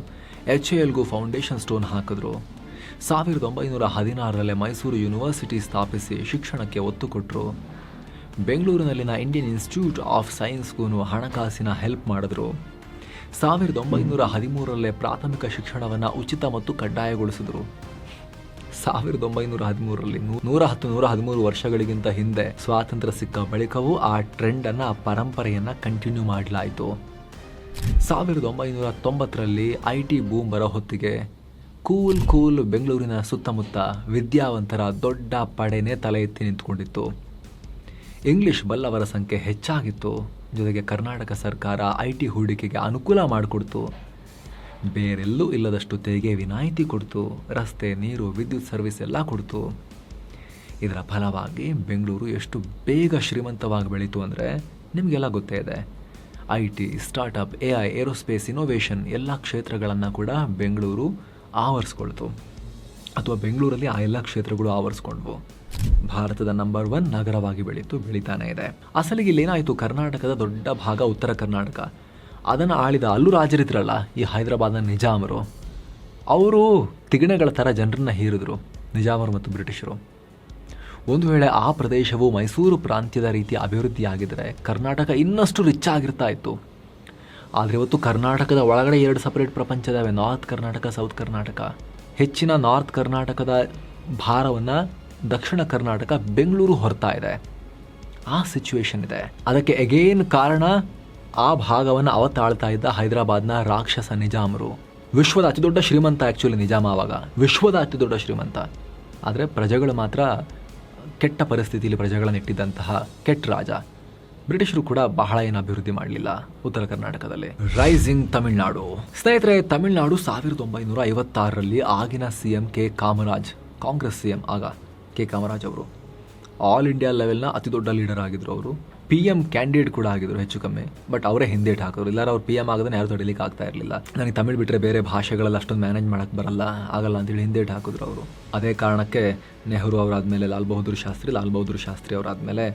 HALಗೂ ಫೌಂಡೇಶನ್ ಸ್ಟೋನ್ ಹಾಕಿದ್ರು. 1916ರಲ್ಲೇ ಮೈಸೂರು ಯೂನಿವರ್ಸಿಟಿ ಸ್ಥಾಪಿಸಿ ಶಿಕ್ಷಣಕ್ಕೆ ಒತ್ತು ಕೊಟ್ಟರು. ಬೆಂಗಳೂರಿನಲ್ಲಿನ ಇಂಡಿಯನ್ ಇನ್ಸ್ಟಿಟ್ಯೂಟ್ ಆಫ್ ಸೈನ್ಸ್ಗೂ ಹಣಕಾಸಿನ ಹೆಲ್ಪ್ ಮಾಡಿದ್ರು. 1913ರಲ್ಲೇ ಪ್ರಾಥಮಿಕ ಶಿಕ್ಷಣವನ್ನು ಉಚಿತ ಮತ್ತು ಕಡ್ಡಾಯಗೊಳಿಸಿದ್ರು. 1913ರಲ್ಲಿ 113 ವರ್ಷಗಳಿಗಿಂತ ಹಿಂದೆ ಸ್ವಾತಂತ್ರ್ಯ ಸಿಕ್ಕ ಬಳಿಕವೂ ಆ ಟ್ರೆಂಡನ್ನು, ಪರಂಪರೆಯನ್ನು ಕಂಟಿನ್ಯೂ ಮಾಡಲಾಯಿತು. 1990ರಲ್ಲಿ IT ಬೂಮ್ ಬರೋ ಹೊತ್ತಿಗೆ ಕೂಲ್ ಬೆಂಗಳೂರಿನ ಸುತ್ತಮುತ್ತ ವಿದ್ಯಾವಂತರ ದೊಡ್ಡ ಪಡೆನೇ ತಲೆ ಎತ್ತಿ ನಿಂತ್ಕೊಂಡಿತ್ತು. ಇಂಗ್ಲಿಷ್ ಬಲ್ಲವರ ಸಂಖ್ಯೆ ಹೆಚ್ಚಾಗಿತ್ತು. ಜೊತೆಗೆ ಕರ್ನಾಟಕ ಸರ್ಕಾರ IT ಹೂಡಿಕೆಗೆ ಅನುಕೂಲ ಮಾಡಿಕೊಡ್ತು. ಬೇರೆಲ್ಲೂ ಇಲ್ಲದಷ್ಟು ತೆರಿಗೆ ವಿನಾಯಿತಿ ಕೊಡ್ತು. ರಸ್ತೆ, ನೀರು, ವಿದ್ಯುತ್ ಸರ್ವಿಸ್ ಎಲ್ಲ ಕೊಡ್ತು. ಇದರ ಫಲವಾಗಿ ಬೆಂಗಳೂರು ಎಷ್ಟು ಬೇಗ ಶ್ರೀಮಂತವಾಗಿ ಬೆಳೀತು ಅಂದರೆ ನಿಮಗೆಲ್ಲ ಗೊತ್ತೇ ಇದೆ. IT, startup, AI, aerospace, innovation ಎಲ್ಲ ಕ್ಷೇತ್ರಗಳನ್ನು ಕೂಡ ಬೆಂಗಳೂರು ಆವರಿಸ್ಕೊಳ್ತು. ಅಥವಾ ಬೆಂಗಳೂರಲ್ಲಿ ಆ ಎಲ್ಲ ಕ್ಷೇತ್ರಗಳು ಆವರಿಸ್ಕೊಂಡ್ವು. ಭಾರತದ ನಂಬರ್ 1 ನಗರವಾಗಿ ಬೆಳೀತಾನೆ ಇದೆ. ಅಸಲಿಗೆ ಇಲ್ಲೇನಾಯಿತು, ಕರ್ನಾಟಕದ ದೊಡ್ಡ ಭಾಗ ಉತ್ತರ ಕರ್ನಾಟಕ, ಅದನ್ನು ಆಳಿದ ಅಲ್ಲೂ ರಾಜರಿದ್ರಲ್ಲ ಈ ಹೈದರಾಬಾದ್ನ ನಿಜಾಮರು, ಅವರು ತಿಗಣೆಗಳ ಥರ ಜನರನ್ನ ಹೀರಿದ್ರು ನಿಜಾಮರು ಮತ್ತು ಬ್ರಿಟಿಷರು. ಒಂದು ವೇಳೆ ಆ ಪ್ರದೇಶವು ಮೈಸೂರು ಪ್ರಾಂತ್ಯದ ರೀತಿ ಅಭಿವೃದ್ಧಿಯಾಗಿದ್ದರೆ ಕರ್ನಾಟಕ ಇನ್ನಷ್ಟು ರಿಚ್ ಆಗಿರ್ತಾ ಇತ್ತು. ಆದರೆ ಇವತ್ತು ಕರ್ನಾಟಕದ ಒಳಗಡೆ 2 ಸಪರೇಟ್ ಪ್ರಪಂಚ ಇದ್ದಾವೆ, ನಾರ್ತ್ ಕರ್ನಾಟಕ, ಸೌತ್ ಕರ್ನಾಟಕ. ಹೆಚ್ಚಿನ ನಾರ್ತ್ ಕರ್ನಾಟಕದ ಭಾರವನ್ನು ದಕ್ಷಿಣ ಕರ್ನಾಟಕ, ಬೆಂಗಳೂರು ಹೊರ್ತಾ ಇದೆ. ಆ ಸಿಚುವೇಶನ್ ಇದೆ. ಅದಕ್ಕೆ ಎಗೇನ್ ಕಾರಣ ಆ ಭಾಗವನ್ನು ಅವತ್ತಾಳ್ತಾ ಇದ್ದ ಹೈದರಾಬಾದ್ನ ರಾಕ್ಷಸ ನಿಜಾಮರು. ವಿಶ್ವದ ಅತಿ ದೊಡ್ಡ ಶ್ರೀಮಂತ ಆ್ಯಕ್ಚುಲಿ ನಿಜಾಮ, ಆವಾಗ ವಿಶ್ವದ ಅತಿ ದೊಡ್ಡ ಶ್ರೀಮಂತ. ಆದರೆ ಪ್ರಜೆಗಳು ಮಾತ್ರ ಕೆಟ್ಟ ಪರಿಸ್ಥಿತಿಯಲ್ಲಿ ಪ್ರಜೆಗಳನ್ನು ಇಟ್ಟಿದ್ದಂತಹ ಕೆಟ್ಟ ರಾಜ. ಬ್ರಿಟಿಷರು ಕೂಡ ಬಹಳ ಏನು ಅಭಿವೃದ್ಧಿ ಮಾಡಲಿಲ್ಲ ಉತ್ತರ ಕರ್ನಾಟಕದಲ್ಲಿ. ರೈಸಿಂಗ್ ತಮಿಳುನಾಡು. ಸ್ನೇಹಿತರೆ, ತಮಿಳುನಾಡು 1956ರಲ್ಲಿ ಆಗಿನ CM K Kamaraj, Congress CM ಆಗ ಕೆ ಕಾಮರಾಜ್ ಅವರು ಆಲ್ ಇಂಡಿಯಾ ಲೆವೆಲ್ನ ಅತಿ ದೊಡ್ಡ ಲೀಡರ್ ಆಗಿದ್ರು. ಅವರು PM ಕ್ಯಾಂಡಿಡೇಟ್ ಕೂಡ ಆಗಿದ್ರು ಹೆಚ್ಚು ಕಮ್ಮಿ. ಬಟ್ ಅವರೇ ಹಿಂದೇಟ್ ಹಾಕಿದ್ರು. ಇಲ್ಲಾರ ಅವ್ರು PM ಆಗದೇ ಯಾರು ತಡಿಲಿಕ್ಕೆ ಆಗ್ತಾ ಇರಲಿಲ್ಲ. ನನಗೆ ತಮಿಳು ಬಿಟ್ಟರೆ ಬೇರೆ ಭಾಷೆಗಳೆಲ್ಲ ಅಷ್ಟೊಂದು ಮ್ಯಾನೇಜ್ ಮಾಡೋಕ್ಕೆ ಆಗಲ್ಲ ಅಂತೇಳಿ ಹಿಂದೇಟ್ ಹಾಕಿದ್ರು ಅವರು. ಅದೇ ಕಾರಣಕ್ಕೆ ನೆಹರು ಅವರಾದಮೇಲೆ ಲಾಲ್ ಬಹದ್ದೂರ್ ಶಾಸ್ತ್ರಿ ಅವರಾದಮೇಲೆ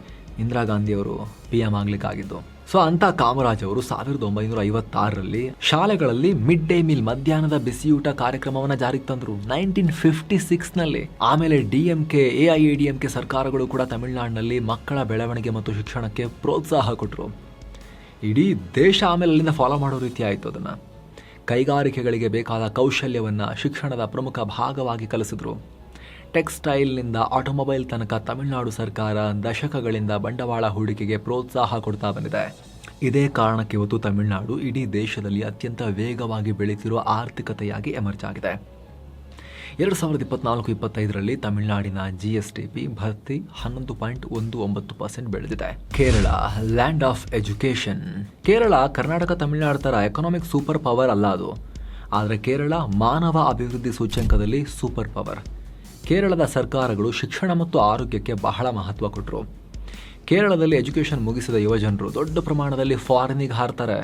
ಇಂದಿರಾ ಗಾಂಧಿ ಅವರು PM ಆಗ್ಲಿಕ್ಕಾಗಿದ್ದು. ಸೊ ಅಂಥ ಕಾಮರಾಜ್ ಅವರು 1956ರಲ್ಲಿ ಶಾಲೆಗಳಲ್ಲಿ ಮಿಡ್ ಡೇ ಮೀಲ್, ಮಧ್ಯಾಹ್ನದ ಬಿಸಿಯೂಟ ಕಾರ್ಯಕ್ರಮವನ್ನು ಜಾರಿಗೆ ತಂದರು 1956ನಲ್ಲಿ. ಆಮೇಲೆ DMK, AIADMK ಸರ್ಕಾರಗಳು ಕೂಡ ತಮಿಳುನಾಡಿನಲ್ಲಿ ಮಕ್ಕಳ ಬೆಳವಣಿಗೆ ಮತ್ತು ಶಿಕ್ಷಣಕ್ಕೆ ಪ್ರೋತ್ಸಾಹ ಕೊಟ್ಟರು. ಇಡೀ ದೇಶ ಆಮೇಲೆ ಅಲ್ಲಿಂದ ಫಾಲೋ ಮಾಡೋ ರೀತಿ ಆಯಿತು. ಅದನ್ನು ಕೈಗಾರಿಕೆಗಳಿಗೆ ಬೇಕಾದ ಕೌಶಲ್ಯವನ್ನು ಶಿಕ್ಷಣದ ಪ್ರಮುಖ ಭಾಗವಾಗಿ ಕಲಿಸಿದ್ರು. ಟೆಕ್ಸ್ಟೈಲ್ನಿಂದ ಆಟೋಮೊಬೈಲ್ ತನಕ ತಮಿಳುನಾಡು ಸರ್ಕಾರ ದಶಕಗಳಿಂದ ಬಂಡವಾಳ ಹೂಡಿಕೆಗೆ ಪ್ರೋತ್ಸಾಹ ಕೊಡ್ತಾ ಬಂದಿದೆ. ಇದೇ ಕಾರಣಕ್ಕೆ ಇವತ್ತು ತಮಿಳುನಾಡು ಇಡೀ ದೇಶದಲ್ಲಿ ಅತ್ಯಂತ ವೇಗವಾಗಿ ಬೆಳೀತಿರುವ ಆರ್ಥಿಕತೆಯಾಗಿ ಎಮರ್ಜ್ ಆಗಿದೆ. 2024-25ರಲ್ಲಿ ತಮಿಳುನಾಡಿನ GSDP ಭರ್ತಿ 11.19% ಬೆಳೆದಿದೆ. Kerala, land of education. Kerala Karnataka, Tamil Nadu ಥರ ಎಕನಾಮಿಕ್ ಸೂಪರ್ ಪವರ್ ಅಲ್ಲ ಅದು. ಆದರೆ ಕೇರಳ ಮಾನವ ಅಭಿವೃದ್ಧಿ ಸೂಚ್ಯಂಕದಲ್ಲಿ ಸೂಪರ್ ಪವರ್. ಕೇರಳದ ಸರ್ಕಾರಗಳು ಶಿಕ್ಷಣ ಮತ್ತು ಆರೋಗ್ಯಕ್ಕೆ ಬಹಳ ಮಹತ್ವ ಕೊಟ್ಟರು. ಕೇರಳದಲ್ಲಿ ಎಜುಕೇಷನ್ ಮುಗಿಸಿದ ಯುವಜನರು ದೊಡ್ಡ ಪ್ರಮಾಣದಲ್ಲಿ ಫಾರಿನಿಗೆ ಹಾರ್ತಾರೆ.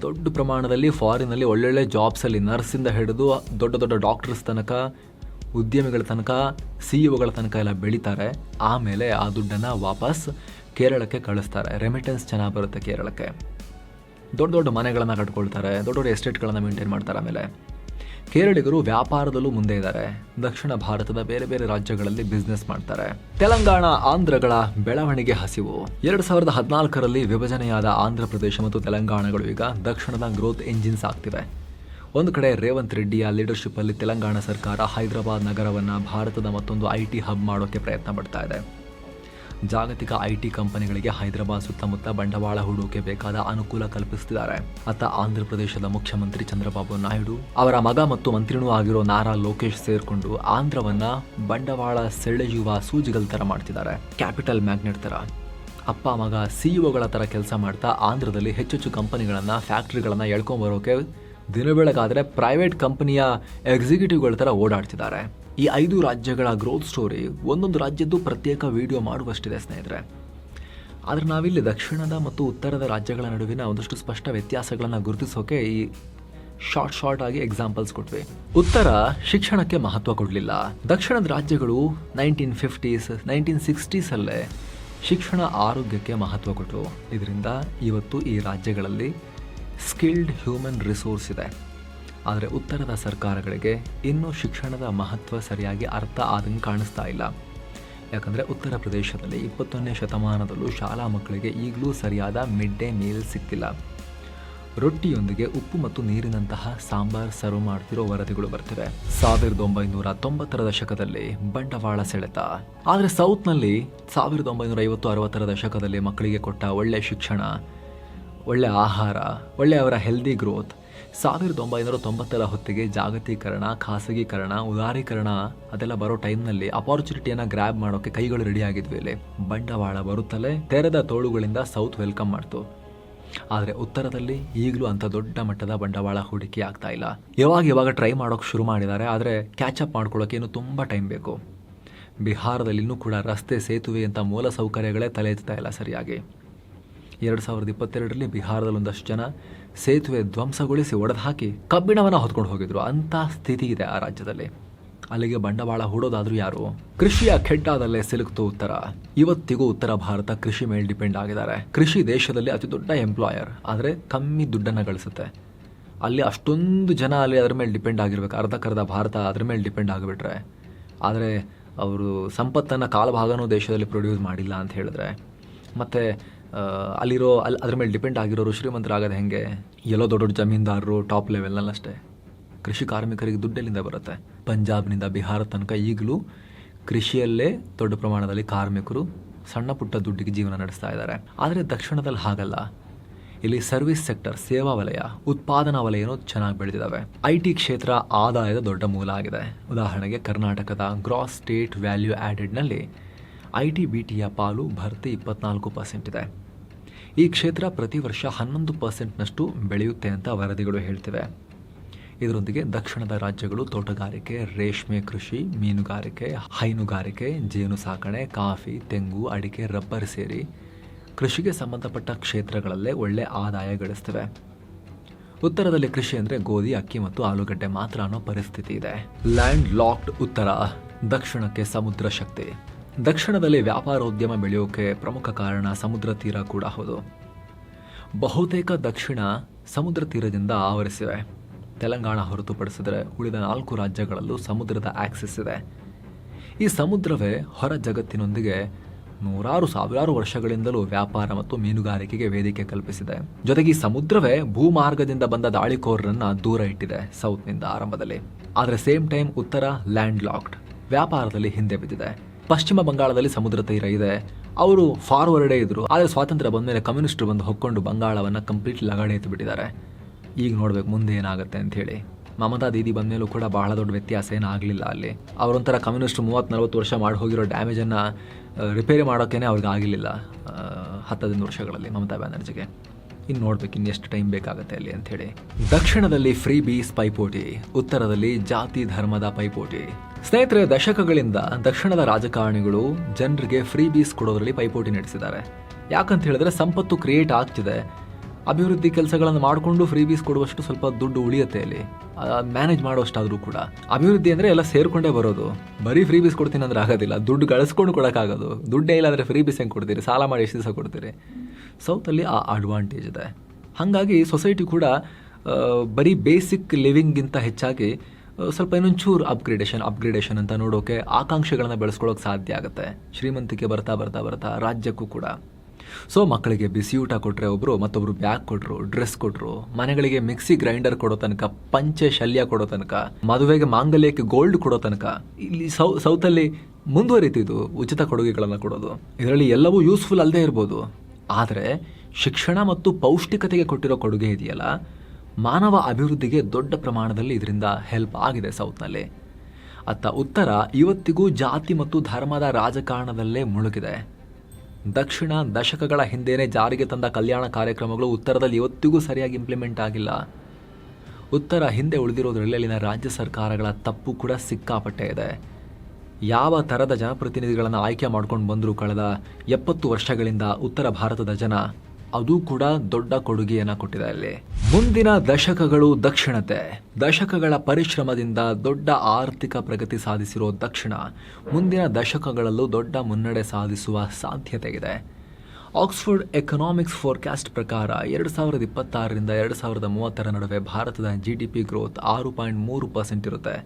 ದೊಡ್ಡ ಪ್ರಮಾಣದಲ್ಲಿ ಫಾರಿನಲ್ಲಿ ಒಳ್ಳೊಳ್ಳೆ ಜಾಬ್ಸಲ್ಲಿ ನರ್ಸಿಂದ ಹಿಡಿದು ದೊಡ್ಡ ದೊಡ್ಡ ಡಾಕ್ಟರ್ಸ್ ತನಕ ಉದ್ಯಮಿಗಳ ತನಕ, ಸಿಇಒಗಳ ತನಕ ಎಲ್ಲ ಬೆಳೀತಾರೆ. ಆಮೇಲೆ ಆ ದುಡ್ಡನ್ನು ವಾಪಸ್ ಕೇರಳಕ್ಕೆ ಕಳಿಸ್ತಾರೆ. ರೆಮಿಟೆನ್ಸ್ ಚೆನ್ನಾಗಿ ಬರುತ್ತೆ ಕೇರಳಕ್ಕೆ. ದೊಡ್ಡ ದೊಡ್ಡ ಮನೆಗಳನ್ನು ಕಟ್ಕೊಳ್ತಾರೆ, ದೊಡ್ಡ ದೊಡ್ಡ ಎಸ್ಟೇಟ್ಗಳನ್ನು ಮೇಂಟೈನ್ ಮಾಡ್ತಾರೆ. ಆಮೇಲೆ ಕೇರಳಿಗರು ವ್ಯಾಪಾರದಲ್ಲೂ ಮುಂದೆ ಇದ್ದಾರೆ. ದಕ್ಷಿಣ ಭಾರತದ ಬೇರೆ ಬೇರೆ ರಾಜ್ಯಗಳಲ್ಲಿ ಬಿಸ್ನೆಸ್ ಮಾಡ್ತಾರೆ. ತೆಲಂಗಾಣ, ಆಂಧ್ರಗಳ ಬೆಳವಣಿಗೆ ಹಸಿವು. 2014ರಲ್ಲಿ ವಿಭಜನೆಯಾದ ಆಂಧ್ರ ಪ್ರದೇಶ ಮತ್ತು ತೆಲಂಗಾಣಗಳು ಈಗ ದಕ್ಷಿಣದ ಗ್ರೋತ್ ಎಂಜಿನ್ಸ್ ಆಗ್ತಿವೆ. ಒಂದು ಕಡೆ ರೇವಂತ್ ರೆಡ್ಡಿಯ ಲೀಡರ್ಶಿಪ್ ಅಲ್ಲಿ ತೆಲಂಗಾಣ ಸರ್ಕಾರ ಹೈದರಾಬಾದ್ ನಗರವನ್ನು ಭಾರತದ ಮತ್ತೊಂದು IT ಹಬ್ ಮಾಡೋಕ್ಕೆ ಪ್ರಯತ್ನ ಪಡ್ತಾ ಇದೆ. ಜಾಗತಿಕ IT ಕಂಪನಿಗಳಿಗೆ ಹೈದರಾಬಾದ್ ಸುತ್ತಮುತ್ತ ಬಂಡವಾಳ ಹೂಡೋಕೆ ಬೇಕಾದ ಅನುಕೂಲ ಕಲ್ಪಿಸುತ್ತಿದ್ದಾರೆ. ಅತ್ತ ಆಂಧ್ರ ಪ್ರದೇಶದ ಮುಖ್ಯಮಂತ್ರಿ ಚಂದ್ರಬಾಬು ನಾಯ್ಡು, ಅವರ ಮಗ ಮತ್ತು ಮಂತ್ರಿನೂ ಆಗಿರೋ ನಾರಾ ಲೋಕೇಶ್ ಸೇರ್ಕೊಂಡು ಆಂಧ್ರವನ್ನ ಬಂಡವಾಳ ಸೆಳೆಯುವ ಸೂಜಿಗಳ ತರ ಮಾಡ್ತಿದ್ದಾರೆ. ಕ್ಯಾಪಿಟಲ್ ಮ್ಯಾಗ್ನೆಟ್ ತರ ಅಪ್ಪ ಮಗ ಸಿಇಒಗಳ ತರ ಕೆಲಸ ಮಾಡ್ತಾ ಆಂಧ್ರದಲ್ಲಿ ಹೆಚ್ಚೆಚ್ಚು ಕಂಪನಿಗಳನ್ನ, ಫ್ಯಾಕ್ಟರಿಗಳನ್ನ ಎಳ್ಕೊಂಬರೋಕೆ ದಿನ ಬೆಳಗಾದ್ರೆ ಪ್ರೈವೇಟ್ ಕಂಪನಿಯ ಎಕ್ಸಿಕ್ಯೂಟಿವ್ಗಳ ತರ ಓಡಾಡ್ತಿದ್ದಾರೆ. ಈ 5 ರಾಜ್ಯಗಳ ಗ್ರೋತ್ ಸ್ಟೋರಿ ಒಂದೊಂದು ರಾಜ್ಯದ್ದು ಪ್ರತ್ಯೇಕ ವಿಡಿಯೋ ಮಾಡುವಷ್ಟಿದೆ ಸ್ನೇಹಿತರೆ. ಆದರೆ ನಾವಿಲ್ಲಿ ದಕ್ಷಿಣದ ಮತ್ತು ಉತ್ತರದ ರಾಜ್ಯಗಳ ನಡುವಿನ ಒಂದಷ್ಟು ಸ್ಪಷ್ಟ ವ್ಯತ್ಯಾಸಗಳನ್ನು ಗುರುತಿಸೋಕೆ ಈ ಶಾರ್ಟ್ ಆಗಿ ಎಕ್ಸಾಂಪಲ್ಸ್ ಕೊಟ್ವಿ. ಉತ್ತರ ಶಿಕ್ಷಣಕ್ಕೆ ಮಹತ್ವ ಕೊಡಲಿಲ್ಲ. ದಕ್ಷಿಣದ ರಾಜ್ಯಗಳು 1950s 1960s ಅಲ್ಲೇ ಶಿಕ್ಷಣ, ಆರೋಗ್ಯಕ್ಕೆ ಮಹತ್ವ ಕೊಟ್ಟರು. ಇದರಿಂದ ಇವತ್ತು ಈ ರಾಜ್ಯಗಳಲ್ಲಿ ಸ್ಕಿಲ್ಡ್ ಹ್ಯೂಮನ್ ರಿಸೋರ್ಸ್ ಇದೆ. ಆದರೆ ಉತ್ತರದ ಸರ್ಕಾರಗಳಿಗೆ ಇನ್ನೂ ಶಿಕ್ಷಣದ ಮಹತ್ವ ಸರಿಯಾಗಿ ಅರ್ಥ ಆದಂಗೆ ಕಾಣಿಸ್ತಾ ಇಲ್ಲ. ಯಾಕಂದರೆ ಉತ್ತರ ಪ್ರದೇಶದಲ್ಲಿ 21ನೇ ಶತಮಾನದಲ್ಲೂ ಶಾಲಾ ಮಕ್ಕಳಿಗೆ ಈಗಲೂ ಸರಿಯಾದ ಮಿಡ್ ಡೇ ಮೀಲ್ ಸಿಗ್ತಿಲ್ಲ. ರೊಟ್ಟಿಯೊಂದಿಗೆ ಉಪ್ಪು ಮತ್ತು ನೀರಿನಂತಹ ಸಾಂಬಾರ್ ಸರ್ವ್ ಮಾಡ್ತಿರೋ ವರದಿಗಳು ಬರ್ತಿವೆ. 1990ರ ದಶಕದಲ್ಲಿ ಬಂಡವಾಳ ಸೆಳೆತ. ಆದರೆ ಸೌತ್ನಲ್ಲಿ 1950-60ರ ದಶಕದಲ್ಲಿ ಮಕ್ಕಳಿಗೆ ಕೊಟ್ಟ ಒಳ್ಳೆ ಶಿಕ್ಷಣ, ಒಳ್ಳೆ ಆಹಾರ, ಒಳ್ಳೆ ಅವರ ಹೆಲ್ದಿ ಗ್ರೋತ್ 1990ರ ಹೊತ್ತಿಗೆ ಜಾಗತೀಕರಣ, ಖಾಸಗೀಕರಣ, ಉದಾರೀಕರಣ ಅದೆಲ್ಲ ಬರೋ ಟೈಮ್ನಲ್ಲಿ ಅಪಾರ್ಚುನಿಟಿಯನ್ನು ಗ್ರ್ಯಾಬ್ ಮಾಡೋಕ್ಕೆ ಕೈಗಳು ರೆಡಿ ಆಗಿದ್ವಿ. ಇಲ್ಲಿ ಬಂಡವಾಳ ಬರುತ್ತಲೇ ತೆರೆದ ತೋಳುಗಳಿಂದ ಸೌತ್ ವೆಲ್ಕಮ್ ಮಾಡ್ತು. ಆದರೆ ಉತ್ತರದಲ್ಲಿ ಈಗಲೂ ಅಂಥ ದೊಡ್ಡ ಮಟ್ಟದ ಬಂಡವಾಳ ಹೂಡಿಕೆ ಆಗ್ತಾ ಇಲ್ಲ. ಇವಾಗ ಟ್ರೈ ಮಾಡೋಕೆ ಶುರು ಮಾಡಿದ್ದಾರೆ. ಆದರೆ ಕ್ಯಾಚಪ್ ಮಾಡ್ಕೊಳ್ಳೋಕೆ ಇನ್ನೂ ತುಂಬ ಟೈಮ್ ಬೇಕು. ಬಿಹಾರದಲ್ಲಿ ಇನ್ನೂ ಕೂಡ ರಸ್ತೆ, ಸೇತುವೆ ಅಂತ ಮೂಲ ಸೌಕರ್ಯಗಳೇ ತಲೆ ಎತ್ತಾ ಇಲ್ಲ ಸರಿಯಾಗಿ. 2022ರಲ್ಲಿ ಬಿಹಾರದಲ್ಲಿ ಒಂದಷ್ಟು ಜನ ಸೇತುವೆ ಧ್ವಂಸಗೊಳಿಸಿ ಒಡೆದು ಹಾಕಿ ಕಬ್ಬಿಣವನ್ನು ಹೊತ್ಕೊಂಡು ಹೋಗಿದ್ರು. ಅಂಥ ಸ್ಥಿತಿ ಇದೆ ಆ ರಾಜ್ಯದಲ್ಲಿ. ಅಲ್ಲಿಗೆ ಬಂಡವಾಳ ಹೂಡೋದಾದ್ರೂ ಯಾರು? ಕೃಷಿಯ ಖೆಡ್ಡಾದಲ್ಲೇ ಸಿಲುಕ್ತು ಉತ್ತರ. ಇವತ್ತಿಗೂ ಉತ್ತರ ಭಾರತ ಕೃಷಿ ಮೇಲೆ ಡಿಪೆಂಡ್ ಆಗಿದ್ದಾರೆ. ಕೃಷಿ ದೇಶದಲ್ಲಿ ಅತಿ ದೊಡ್ಡ ಎಂಪ್ಲಾಯರ್, ಆದರೆ ಕಮ್ಮಿ ದುಡ್ಡನ್ನು ಗಳಿಸುತ್ತೆ. ಅಲ್ಲಿ ಅಷ್ಟೊಂದು ಜನ ಅಲ್ಲಿ ಅದ್ರ ಮೇಲೆ ಡಿಪೆಂಡ್ ಆಗಿರ್ಬೇಕು. ಅರ್ಧಕ್ಕರ್ಧ ಭಾರತ ಅದ್ರ ಮೇಲೆ ಡಿಪೆಂಡ್ ಆಗಿಬಿಟ್ರೆ, ಆದರೆ ಅವರು ಸಂಪತ್ತನ್ನು ಕಾಲಭಾಗನೂ ದೇಶದಲ್ಲಿ ಪ್ರೊಡ್ಯೂಸ್ ಮಾಡಿಲ್ಲ ಅಂತ ಹೇಳಿದ್ರೆ, ಮತ್ತು ಅದ್ರ ಮೇಲೆ ಡಿಪೆಂಡ್ ಆಗಿರೋರು ಶ್ರೀಮಂತರಾಗೋದು ಹೆಂಗೆ? ಎಲ್ಲೋ ದೊಡ್ಡ ದೊಡ್ಡ ಜಮೀನ್ದಾರರು ಟಾಪ್ ಲೆವೆಲ್ನಲ್ಲಷ್ಟೇ. ಕೃಷಿ ಕಾರ್ಮಿಕರಿಗೆ ದುಡ್ಡೆಲ್ಲಿಂದ ಬರುತ್ತೆ? ಪಂಜಾಬ್ನಿಂದ ಬಿಹಾರ ತನಕ ಈಗಲೂ ಕೃಷಿಯಲ್ಲೇ ದೊಡ್ಡ ಪ್ರಮಾಣದಲ್ಲಿ ಕಾರ್ಮಿಕರು ಸಣ್ಣ ಪುಟ್ಟ ದುಡ್ಡಿಗೆ ಜೀವನ ನಡೆಸ್ತಾ ಇದ್ದಾರೆ. ಆದರೆ ದಕ್ಷಿಣದಲ್ಲಿ ಹಾಗಲ್ಲ. ಇಲ್ಲಿ ಸರ್ವಿಸ್ ಸೆಕ್ಟರ್, ಸೇವಾ ವಲಯ, ಉತ್ಪಾದನಾ ವಲಯನೂ ಚೆನ್ನಾಗಿ ಬೆಳೆದಿದ್ದಾವೆ. IT ಕ್ಷೇತ್ರ ಆದಾಯದ ದೊಡ್ಡ ಮೂಲ ಆಗಿದೆ. ಉದಾಹರಣೆಗೆ ಕರ್ನಾಟಕದ ಗ್ರಾಸ್ ಸ್ಟೇಟ್ ವ್ಯಾಲ್ಯೂ ಆ್ಯಡೆಡ್ನಲ್ಲಿ IT/BTಯ ಪಾಲು ಭರ್ತಿ 24% ಇದೆ. ಈ ಕ್ಷೇತ್ರ ಪ್ರತಿ ವರ್ಷ 11%ನಷ್ಟು ಬೆಳೆಯುತ್ತೆ ಅಂತ ವರದಿಗಳು ಹೇಳ್ತಿವೆ. ಇದರೊಂದಿಗೆ ದಕ್ಷಿಣದ ರಾಜ್ಯಗಳು ತೋಟಗಾರಿಕೆ, ರೇಷ್ಮೆ ಕೃಷಿ, ಮೀನುಗಾರಿಕೆ, ಹೈನುಗಾರಿಕೆ, ಜೇನು ಸಾಕಣೆ, ಕಾಫಿ, ತೆಂಗು, ಅಡಿಕೆ, ರಬ್ಬರ್ ಸೇರಿ ಕೃಷಿಗೆ ಸಂಬಂಧಪಟ್ಟ ಕ್ಷೇತ್ರಗಳಲ್ಲೇ ಒಳ್ಳೆ ಆದಾಯ ಗಳಿಸ್ತವೆ. ಉತ್ತರದಲ್ಲಿ ಕೃಷಿ ಅಂದರೆ ಗೋಧಿ, ಅಕ್ಕಿ ಮತ್ತು ಆಲೂಗಡ್ಡೆ ಮಾತ್ರ ಅನ್ನೋ ಪರಿಸ್ಥಿತಿ ಇದೆ. ಲ್ಯಾಂಡ್ ಲಾಕ್ಡ್ ಉತ್ತರ, ದಕ್ಷಿಣಕ್ಕೆ ಸಮುದ್ರ ಶಕ್ತಿ. ದಕ್ಷಿಣದಲ್ಲಿ ವ್ಯಾಪಾರೋದ್ಯಮ ಬೆಳೆಯೋಕೆ ಪ್ರಮುಖ ಕಾರಣ ಸಮುದ್ರ ತೀರ ಕೂಡ ಹೌದು. ಬಹುತೇಕ ದಕ್ಷಿಣ ಸಮುದ್ರ ತೀರದಿಂದ ಆವರಿಸಿವೆ. ತೆಲಂಗಾಣ ಹೊರತುಪಡಿಸಿದರೆ ಉಳಿದ 4 ರಾಜ್ಯಗಳಲ್ಲೂ ಸಮುದ್ರದ ಆಕ್ಸೆಸ್ ಇದೆ. ಈ ಸಮುದ್ರವೇ ಹೊರ ಜಗತ್ತಿನೊಂದಿಗೆ ಸಾವಿರಾರು ವರ್ಷಗಳಿಂದಲೂ ವ್ಯಾಪಾರ ಮತ್ತು ಮೀನುಗಾರಿಕೆಗೆ ವೇದಿಕೆ ಕಲ್ಪಿಸಿದೆ. ಜೊತೆಗೆ ಈ ಸಮುದ್ರವೇ ಭೂಮಾರ್ಗದಿಂದ ಬಂದ ದಾಳಿಕೋರರನ್ನ ದೂರ ಇಟ್ಟಿದೆ ಸೌತ್ನಿಂದ ಆರಂಭದಲ್ಲಿ. ಆದರೆ ಸೇಮ್ ಟೈಮ್ ಉತ್ತರ ಲ್ಯಾಂಡ್ ಲಾಕ್ಡ್, ವ್ಯಾಪಾರದಲ್ಲಿ ಹಿಂದೆ ಬಿದ್ದಿದೆ. ಪಶ್ಚಿಮ ಬಂಗಾಳದಲ್ಲಿ ಸಮುದ್ರ ತೀರ ಇದೆ. ಅವರು ಫಾರ್ವರ್ಡೇ ಇದ್ರು. ಆದರೆ ಸ್ವಾತಂತ್ರ್ಯ ಬಂದ ಮೇಲೆ ಕಮ್ಯುನಿಸ್ಟರು ಬಂದು ಹೊಕ್ಕೊಂಡು ಬಂಗಾಳವನ್ನು ಕಂಪ್ಲೀಟ್ ಲಗಾಡೆ ಎತ್ತು ಬಿಟ್ಟಿದ್ದಾರೆ. ಈಗ ನೋಡ್ಬೇಕು ಮುಂದೆ ಏನಾಗುತ್ತೆ ಅಂತ ಹೇಳಿ. ಮಮತಾ ದೀದಿ ಬಂದ ಮೇಲೂ ಕೂಡ ಬಹಳ ದೊಡ್ಡ ವ್ಯತ್ಯಾಸ ಏನಾಗಲಿಲ್ಲ ಅಲ್ಲಿ. ಅವರೊಂಥರ ಕಮ್ಯುನಿಸ್ಟರು 30-40 ವರ್ಷ ಮಾಡಿ ಹೋಗಿರೋ ಡ್ಯಾಮೇಜನ್ನು ರಿಪೇರಿ ಮಾಡೋಕ್ಕೇ ಅವ್ರಿಗೆ ಆಗಿರಲಿಲ್ಲ 10-15 ವರ್ಷಗಳಲ್ಲಿ ಮಮತಾ ಬ್ಯಾನರ್ಜಿಗೆ. ಇನ್ನು ನೋಡ್ಬೇಕು ಇನ್ನೆಷ್ಟು ಟೈಮ್ ಬೇಕಾಗುತ್ತೆ ಅಲ್ಲಿ ಅಂಥೇಳಿ. ದಕ್ಷಿಣದಲ್ಲಿ ಫ್ರೀ ಬೀಸ್ ಪೈಪೋಟಿ, ಉತ್ತರದಲ್ಲಿ ಜಾತಿ ಧರ್ಮದ ಪೈಪೋಟಿ. ಸ್ನೇಹಿತರೆ, ದಶಕಗಳಿಂದ ದಕ್ಷಿಣದ ರಾಜಕಾರಣಿಗಳು ಜನರಿಗೆ ಫ್ರೀ ಬೀಸ್ ಕೊಡೋದ್ರಲ್ಲಿ ಪೈಪೋಟಿ ನಡೆಸಿದ್ದಾರೆ. ಯಾಕಂತ ಹೇಳಿದ್ರೆ ಸಂಪತ್ತು ಕ್ರಿಯೇಟ್ ಆಗ್ತಿದೆ, ಅಭಿವೃದ್ಧಿ ಕೆಲಸಗಳನ್ನು ಮಾಡಿಕೊಂಡು ಫ್ರೀ ಬೀಸ್ ಕೊಡುವಷ್ಟು ಸ್ವಲ್ಪ ದುಡ್ಡು ಉಳಿಯುತ್ತೆ ಅಲ್ಲಿ, ಮ್ಯಾನೇಜ್ ಮಾಡೋಷ್ಟಾದರೂ ಕೂಡ. ಅಭಿವೃದ್ಧಿ ಅಂದರೆ ಎಲ್ಲ ಸೇರ್ಕೊಂಡೇ ಬರೋದು, ಬರೀ ಫ್ರೀ ಬೀಸ್ ಕೊಡ್ತೀನಿ ಅಂದರೆ ಆಗೋದಿಲ್ಲ, ದುಡ್ಡು ಗಳಿಸ್ಕೊಂಡು ಕೊಡೋಕ್ಕಾಗೋದು. ದುಡ್ಡೇ ಇಲ್ಲ ಅಂದರೆ ಫ್ರೀ ಬೀಸ್ ಹೆಂಗೆ ಕೊಡ್ತೀರಿ, ಸಾಲ ಮಾಡಿ ಎಷ್ಟು ದಿವಸ ಕೊಡ್ತೀರಿ. ಸೌತಲ್ಲಿ ಆ ಅಡ್ವಾಂಟೇಜ್ ಇದೆ. ಹಾಗಾಗಿ ಸೊಸೈಟಿ ಕೂಡ ಬರೀ ಬೇಸಿಕ್ ಲಿವಿಂಗಿಂತ ಹೆಚ್ಚಾಗಿ ಸ್ವಲ್ಪ ಇನ್ನೊಂಚೂರು ಅಪ್ಗ್ರೇಡೇಷನ್ ಅಂತ ನೋಡೋಕೆ ಆಕಾಂಕ್ಷೆಗಳನ್ನು ಬೆಳೆಸ್ಕೊಳ್ಳೋಕೆ ಸಾಧ್ಯ ಆಗುತ್ತೆ. ಶ್ರೀಮಂತಿಕೆ ಬರ್ತಾ ಬರ್ತಾ ಬರ್ತಾ ರಾಜ್ಯಕ್ಕೂ ಕೂಡ. ಸೊ ಮಕ್ಕಳಿಗೆ ಬಿಸಿ ಊಟ ಕೊಟ್ಟರೆ ಒಬ್ಬರು, ಮತ್ತೊಬ್ಬರು ಬ್ಯಾಗ್ ಕೊಟ್ಟರು, ಡ್ರೆಸ್ ಕೊಟ್ಟರು, ಮನೆಗಳಿಗೆ ಮಿಕ್ಸಿ ಗ್ರೈಂಡರ್ ಕೊಡೋ ತನಕ, ಪಂಚೆ ಶಲ್ಯ ಕೊಡೋ ತನಕ, ಮದುವೆಗೆ ಮಾಂಗಲ್ಯಕ್ಕೆ ಗೋಲ್ಡ್ ಕೊಡೋ ತನಕ ಇಲ್ಲಿ ಸೌತಲ್ಲಿ ಮುಂದುವರಿತಿದ್ದು ಉಚಿತ ಕೊಡುಗೆಗಳನ್ನು ಕೊಡೋದು. ಇದರಲ್ಲಿ ಎಲ್ಲವೂ ಯೂಸ್ಫುಲ್ ಅಲ್ಲದೆ ಇರ್ಬೋದು, ಆದರೆ ಶಿಕ್ಷಣ ಮತ್ತು ಪೌಷ್ಟಿಕತೆಗೆ ಕೊಟ್ಟಿರೋ ಕೊಡುಗೆ ಇದೆಯಲ್ಲ, ಮಾನವ ಅಭಿವೃದ್ಧಿಗೆ ದೊಡ್ಡ ಪ್ರಮಾಣದಲ್ಲಿ ಇದರಿಂದ ಹೆಲ್ಪ್ ಆಗಿದೆ ಸೌತ್ನಲ್ಲಿ. ಅತ್ತ ಉತ್ತರ ಇವತ್ತಿಗೂ ಜಾತಿ ಮತ್ತು ಧರ್ಮದ ರಾಜಕಾರಣದಲ್ಲೇ ಮುಳುಗಿದೆ. ದಕ್ಷಿಣ ದಶಕಗಳ ಹಿಂದೆಯೇ ಜಾರಿಗೆ ತಂದ ಕಲ್ಯಾಣ ಕಾರ್ಯಕ್ರಮಗಳು ಉತ್ತರದಲ್ಲಿ ಇವತ್ತಿಗೂ ಸರಿಯಾಗಿ ಇಂಪ್ಲಿಮೆಂಟ್ ಆಗಿಲ್ಲ. ಉತ್ತರ ಹಿಂದೆ ಉಳಿದಿರೋದ್ರಲ್ಲಿ ಅಲ್ಲಿನ ರಾಜ್ಯ ಸರ್ಕಾರಗಳ ತಪ್ಪು ಕೂಡ ಸಿಕ್ಕಾಪಟ್ಟೆ ಇದೆ. ಯಾವ ಥರದ ಜನಪ್ರತಿನಿಧಿಗಳನ್ನು ಆಯ್ಕೆ ಮಾಡ್ಕೊಂಡು ಬಂದರೂ ಕಳೆದ 70 ವರ್ಷಗಳಿಂದ ಉತ್ತರ ಭಾರತದ ಜನ ಅದು ಕೂಡ ದೊಡ್ಡ ಕೊಡುಗೆಯನ್ನು ಕೊಟ್ಟಿದೆ ಅಲ್ಲಿ. ಮುಂದಿನ ದಶಕಗಳು ದಶಕಗಳ ಪರಿಶ್ರಮದಿಂದ ದೊಡ್ಡ ಆರ್ಥಿಕ ಪ್ರಗತಿ ಸಾಧಿಸಿರೋ ದಕ್ಷಿಣ ಮುಂದಿನ ದಶಕಗಳಲ್ಲೂ ದೊಡ್ಡ ಮುನ್ನಡೆ ಸಾಧಿಸುವ ಸಾಧ್ಯತೆ ಇದೆ. ಆಕ್ಸ್ಫರ್ಡ್ ಎಕನಾಮಿಕ್ಸ್ ಫೋರ್ಕಾಸ್ಟ್ ಪ್ರಕಾರ 2026ರಿಂದ 2030 ನಡುವೆ ಭಾರತದ GDP ಗ್ರೋತ್ 6.3% ಇರುತ್ತೆ.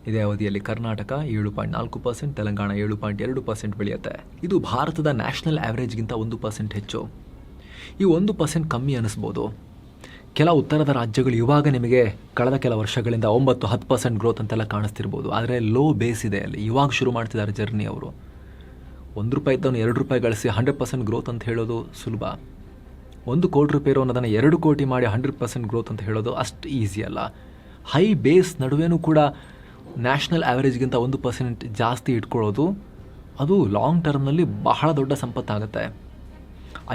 ಇದೇ ಅವಧಿಯಲ್ಲಿ ಕರ್ನಾಟಕ 7.4%, ತೆಲಂಗಾಣ 7.2% ಬೆಳೆಯುತ್ತೆ. ಇದು ಭಾರತದ ನ್ಯಾಷನಲ್ ಆ್ಯಾವ್ರೇಜ್ಗಿಂತ 1% ಹೆಚ್ಚು. ಈ 1% ಕಮ್ಮಿ ಅನ್ನಿಸ್ಬೋದು. ಕೆಲ ಉತ್ತರದ ರಾಜ್ಯಗಳು ಇವಾಗ ನಿಮಗೆ ಕಳೆದ ಕೆಲ ವರ್ಷಗಳಿಂದ 9-10% ಗ್ರೋತ್ ಅಂತೆಲ್ಲ ಕಾಣಿಸ್ತಿರ್ಬೋದು. ಆದರೆ ಲೋ ಬೇಸ್ ಇದೆ ಅಲ್ಲಿ, ಇವಾಗ ಶುರು ಮಾಡ್ತಿದ್ದಾರೆ ಜರ್ನಿ ಅವರು. ₹1 ಇದ್ದವನು ₹2 ಗಳಿಸಿ 100% ಗ್ರೋತ್ ಅಂತ ಹೇಳೋದು ಸುಲಭ. ₹1 ಕೋಟಿ ಅನ್ನೋದನ್ನು 2 ಕೋಟಿ ಮಾಡಿ 100% ಗ್ರೋತ್ ಅಂತ ಹೇಳೋದು ಅಷ್ಟು ಈಸಿ ಅಲ್ಲ. ಹೈ ಬೇಸ್ ನಡುವೆನೂ ಕೂಡ ನ್ಯಾಷನಲ್ ಆ್ಯಾವ್ರೇಜ್ಗಿಂತ 1% ಜಾಸ್ತಿ ಇಟ್ಕೊಳ್ಳೋದು ಅದು ಲಾಂಗ್ ಟರ್ಮ್ನಲ್ಲಿ ಬಹಳ ದೊಡ್ಡ ಸಂಪತ್ತಾಗುತ್ತೆ.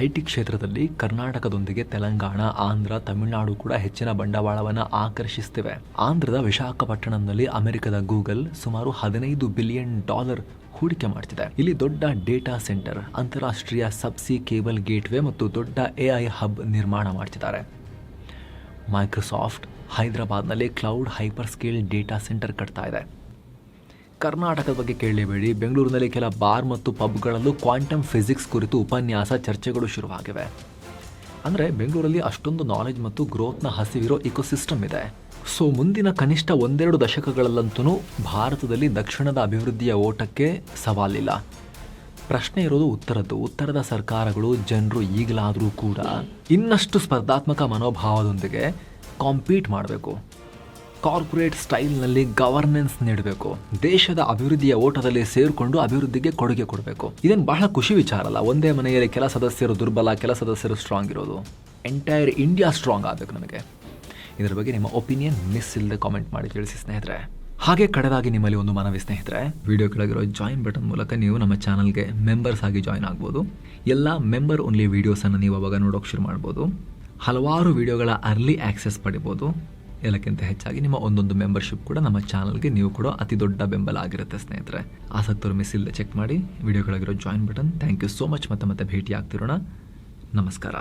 IT ಕ್ಷೇತ್ರದಲ್ಲಿ ಕರ್ನಾಟಕದೊಂದಿಗೆ ತೆಲಂಗಾಣ, ಆಂಧ್ರ, ತಮಿಳುನಾಡು ಕೂಡ ಹೆಚ್ಚಿನ ಬಂಡವಾಳವನ್ನು ಆಕರ್ಷಿಸ್ತಿವೆ. ಆಂಧ್ರದ ವಿಶಾಖಪಟ್ಟಣಂನಲ್ಲಿ ಅಮೆರಿಕದ ಗೂಗಲ್ ಸುಮಾರು $15 ಬಿಲಿಯನ್ ಹೂಡಿಕೆ ಮಾಡ್ತಿದೆ. ಇಲ್ಲಿ ದೊಡ್ಡ ಡೇಟಾ ಸೆಂಟರ್, ಅಂತಾರಾಷ್ಟ್ರೀಯ ಸಬ್ಸಿ ಕೇಬಲ್ ಗೇಟ್ವೇ ಮತ್ತು ದೊಡ್ಡ AI ಹಬ್ ನಿರ್ಮಾಣ ಮಾಡ್ತಿದ್ದಾರೆ. ಮೈಕ್ರೋಸಾಫ್ಟ್ ಹೈದರಾಬಾದ್ನಲ್ಲಿ cloud hyperscale data centre ಕಟ್ತಾ ಇದೆ. ಕರ್ನಾಟಕದ ಬಗ್ಗೆ ಕೇಳಲೇಬೇಡಿ, ಬೆಂಗಳೂರಿನಲ್ಲಿ ಕೆಲ ಬಾರ್ ಮತ್ತು ಪಬ್ಗಳಲ್ಲೂ ಕ್ವಾಂಟಮ್ ಫಿಸಿಕ್ಸ್ ಕುರಿತು ಉಪನ್ಯಾಸ, ಚರ್ಚೆಗಳು ಶುರುವಾಗಿವೆ. ಅಂದರೆ ಬೆಂಗಳೂರಲ್ಲಿ ಅಷ್ಟೊಂದು ನಾಲೆಜ್ ಮತ್ತು ಗ್ರೋತ್ನ ಹಸಿವಿರೋ ಇಕೋಸಿಸ್ಟಮ್ ಇದೆ. ಸೊ ಮುಂದಿನ ಕನಿಷ್ಠ 1-2 ದಶಕಗಳಲ್ಲಂತೂ ಭಾರತದಲ್ಲಿ ದಕ್ಷಿಣದ ಅಭಿವೃದ್ಧಿಯ ಓಟಕ್ಕೆ ಸವಾಲಿಲ್ಲ. ಪ್ರಶ್ನೆ ಇರೋದು ಉತ್ತರದ ಸರ್ಕಾರಗಳು, ಜನರು ಈಗಲಾದರೂ ಕೂಡ ಇನ್ನಷ್ಟು ಸ್ಪರ್ಧಾತ್ಮಕ ಮನೋಭಾವದೊಂದಿಗೆ ಕಾಂಪೀಟ್ ಮಾಡಬೇಕು. ಕಾರ್ಪೊರೇಟ್ ಸ್ಟೈಲ್ನಲ್ಲಿ ಗವರ್ನೆನ್ಸ್ ನೀಡಬೇಕು. ದೇಶದ ಅಭಿವೃದ್ಧಿಯ ಓಟದಲ್ಲಿ ಸೇರಿಕೊಂಡು ಅಭಿವೃದ್ಧಿಗೆ ಕೊಡುಗೆ ಕೊಡಬೇಕು. ಇದೇನು ಬಹಳ ಖುಷಿ ವಿಚಾರ ಅಲ್ಲ. ಒಂದೇ ಮನೆಯಲ್ಲಿ ಕೆಲ ಸದಸ್ಯರು ದುರ್ಬಲ, ಕೆಲ ಸದಸ್ಯರು ಸ್ಟ್ರಾಂಗ್ ಇರೋದು. ಎಂಟೈರ್ ಇಂಡಿಯಾ ಸ್ಟ್ರಾಂಗ್ ಆಗಬೇಕು ನಮಗೆ. ಇದರ ಬಗ್ಗೆ ನಿಮ್ಮ ಒಪಿನಿಯನ್ ಮಿಸ್ ಇಲ್ಲದೆ ಕಾಮೆಂಟ್ ಮಾಡಿ ತಿಳಿಸಿ ಸ್ನೇಹಿತರೆ. ಹಾಗೆ ಕಡೆದಾಗಿ ನಿಮ್ಮಲ್ಲಿ ಒಂದು ಮನವಿ ಸ್ನೇಹಿತರೆ, ವಿಡಿಯೋ ಕೆಳಗಿರೋ ಜಾಯಿನ್ ಬಟನ್ ಮೂಲಕ ನೀವು ನಮ್ಮ ಚಾನಲ್ಗೆ ಮೆಂಬರ್ಸ್ ಆಗಿ ಜಾಯಿನ್ ಆಗ್ಬೋದು. ಎಲ್ಲ ಮೆಂಬರ್ ಓನ್ಲಿ ವೀಡಿಯೋಸನ್ನು ನೀವು ಅವಾಗ ನೋಡೋಕೆ ಶುರು ಮಾಡ್ಬೋದು. ಹಲವಾರು ವಿಡಿಯೋಗಳ ಅರ್ಲಿ ಆಕ್ಸೆಸ್ ಪಡಿಬೋದು. ಎಲ್ಲಕ್ಕಿಂತ ಹೆಚ್ಚಾಗಿ ನಿಮ್ಮ ಒಂದೊಂದು ಮೆಂಬರ್ಶಿಪ್ ಕೂಡ ನಮ್ಮ ಚಾನಲ್ಗೆ ನೀವು ಕೂಡ ಅತಿ ದೊಡ್ಡ ಬೆಂಬಲ ಆಗಿರುತ್ತೆ ಸ್ನೇಹಿತರೆ. ಆಸಕ್ತರು ಮಿಸ್ ಇಲ್ಲದೆ ಚೆಕ್ ಮಾಡಿ ವಿಡಿಯೋಗಳಾಗಿರೋ join button. Thank you so much. ಮತ್ತೆ ಭೇಟಿ ಆಗ್ತಿರೋಣ. ನಮಸ್ಕಾರ.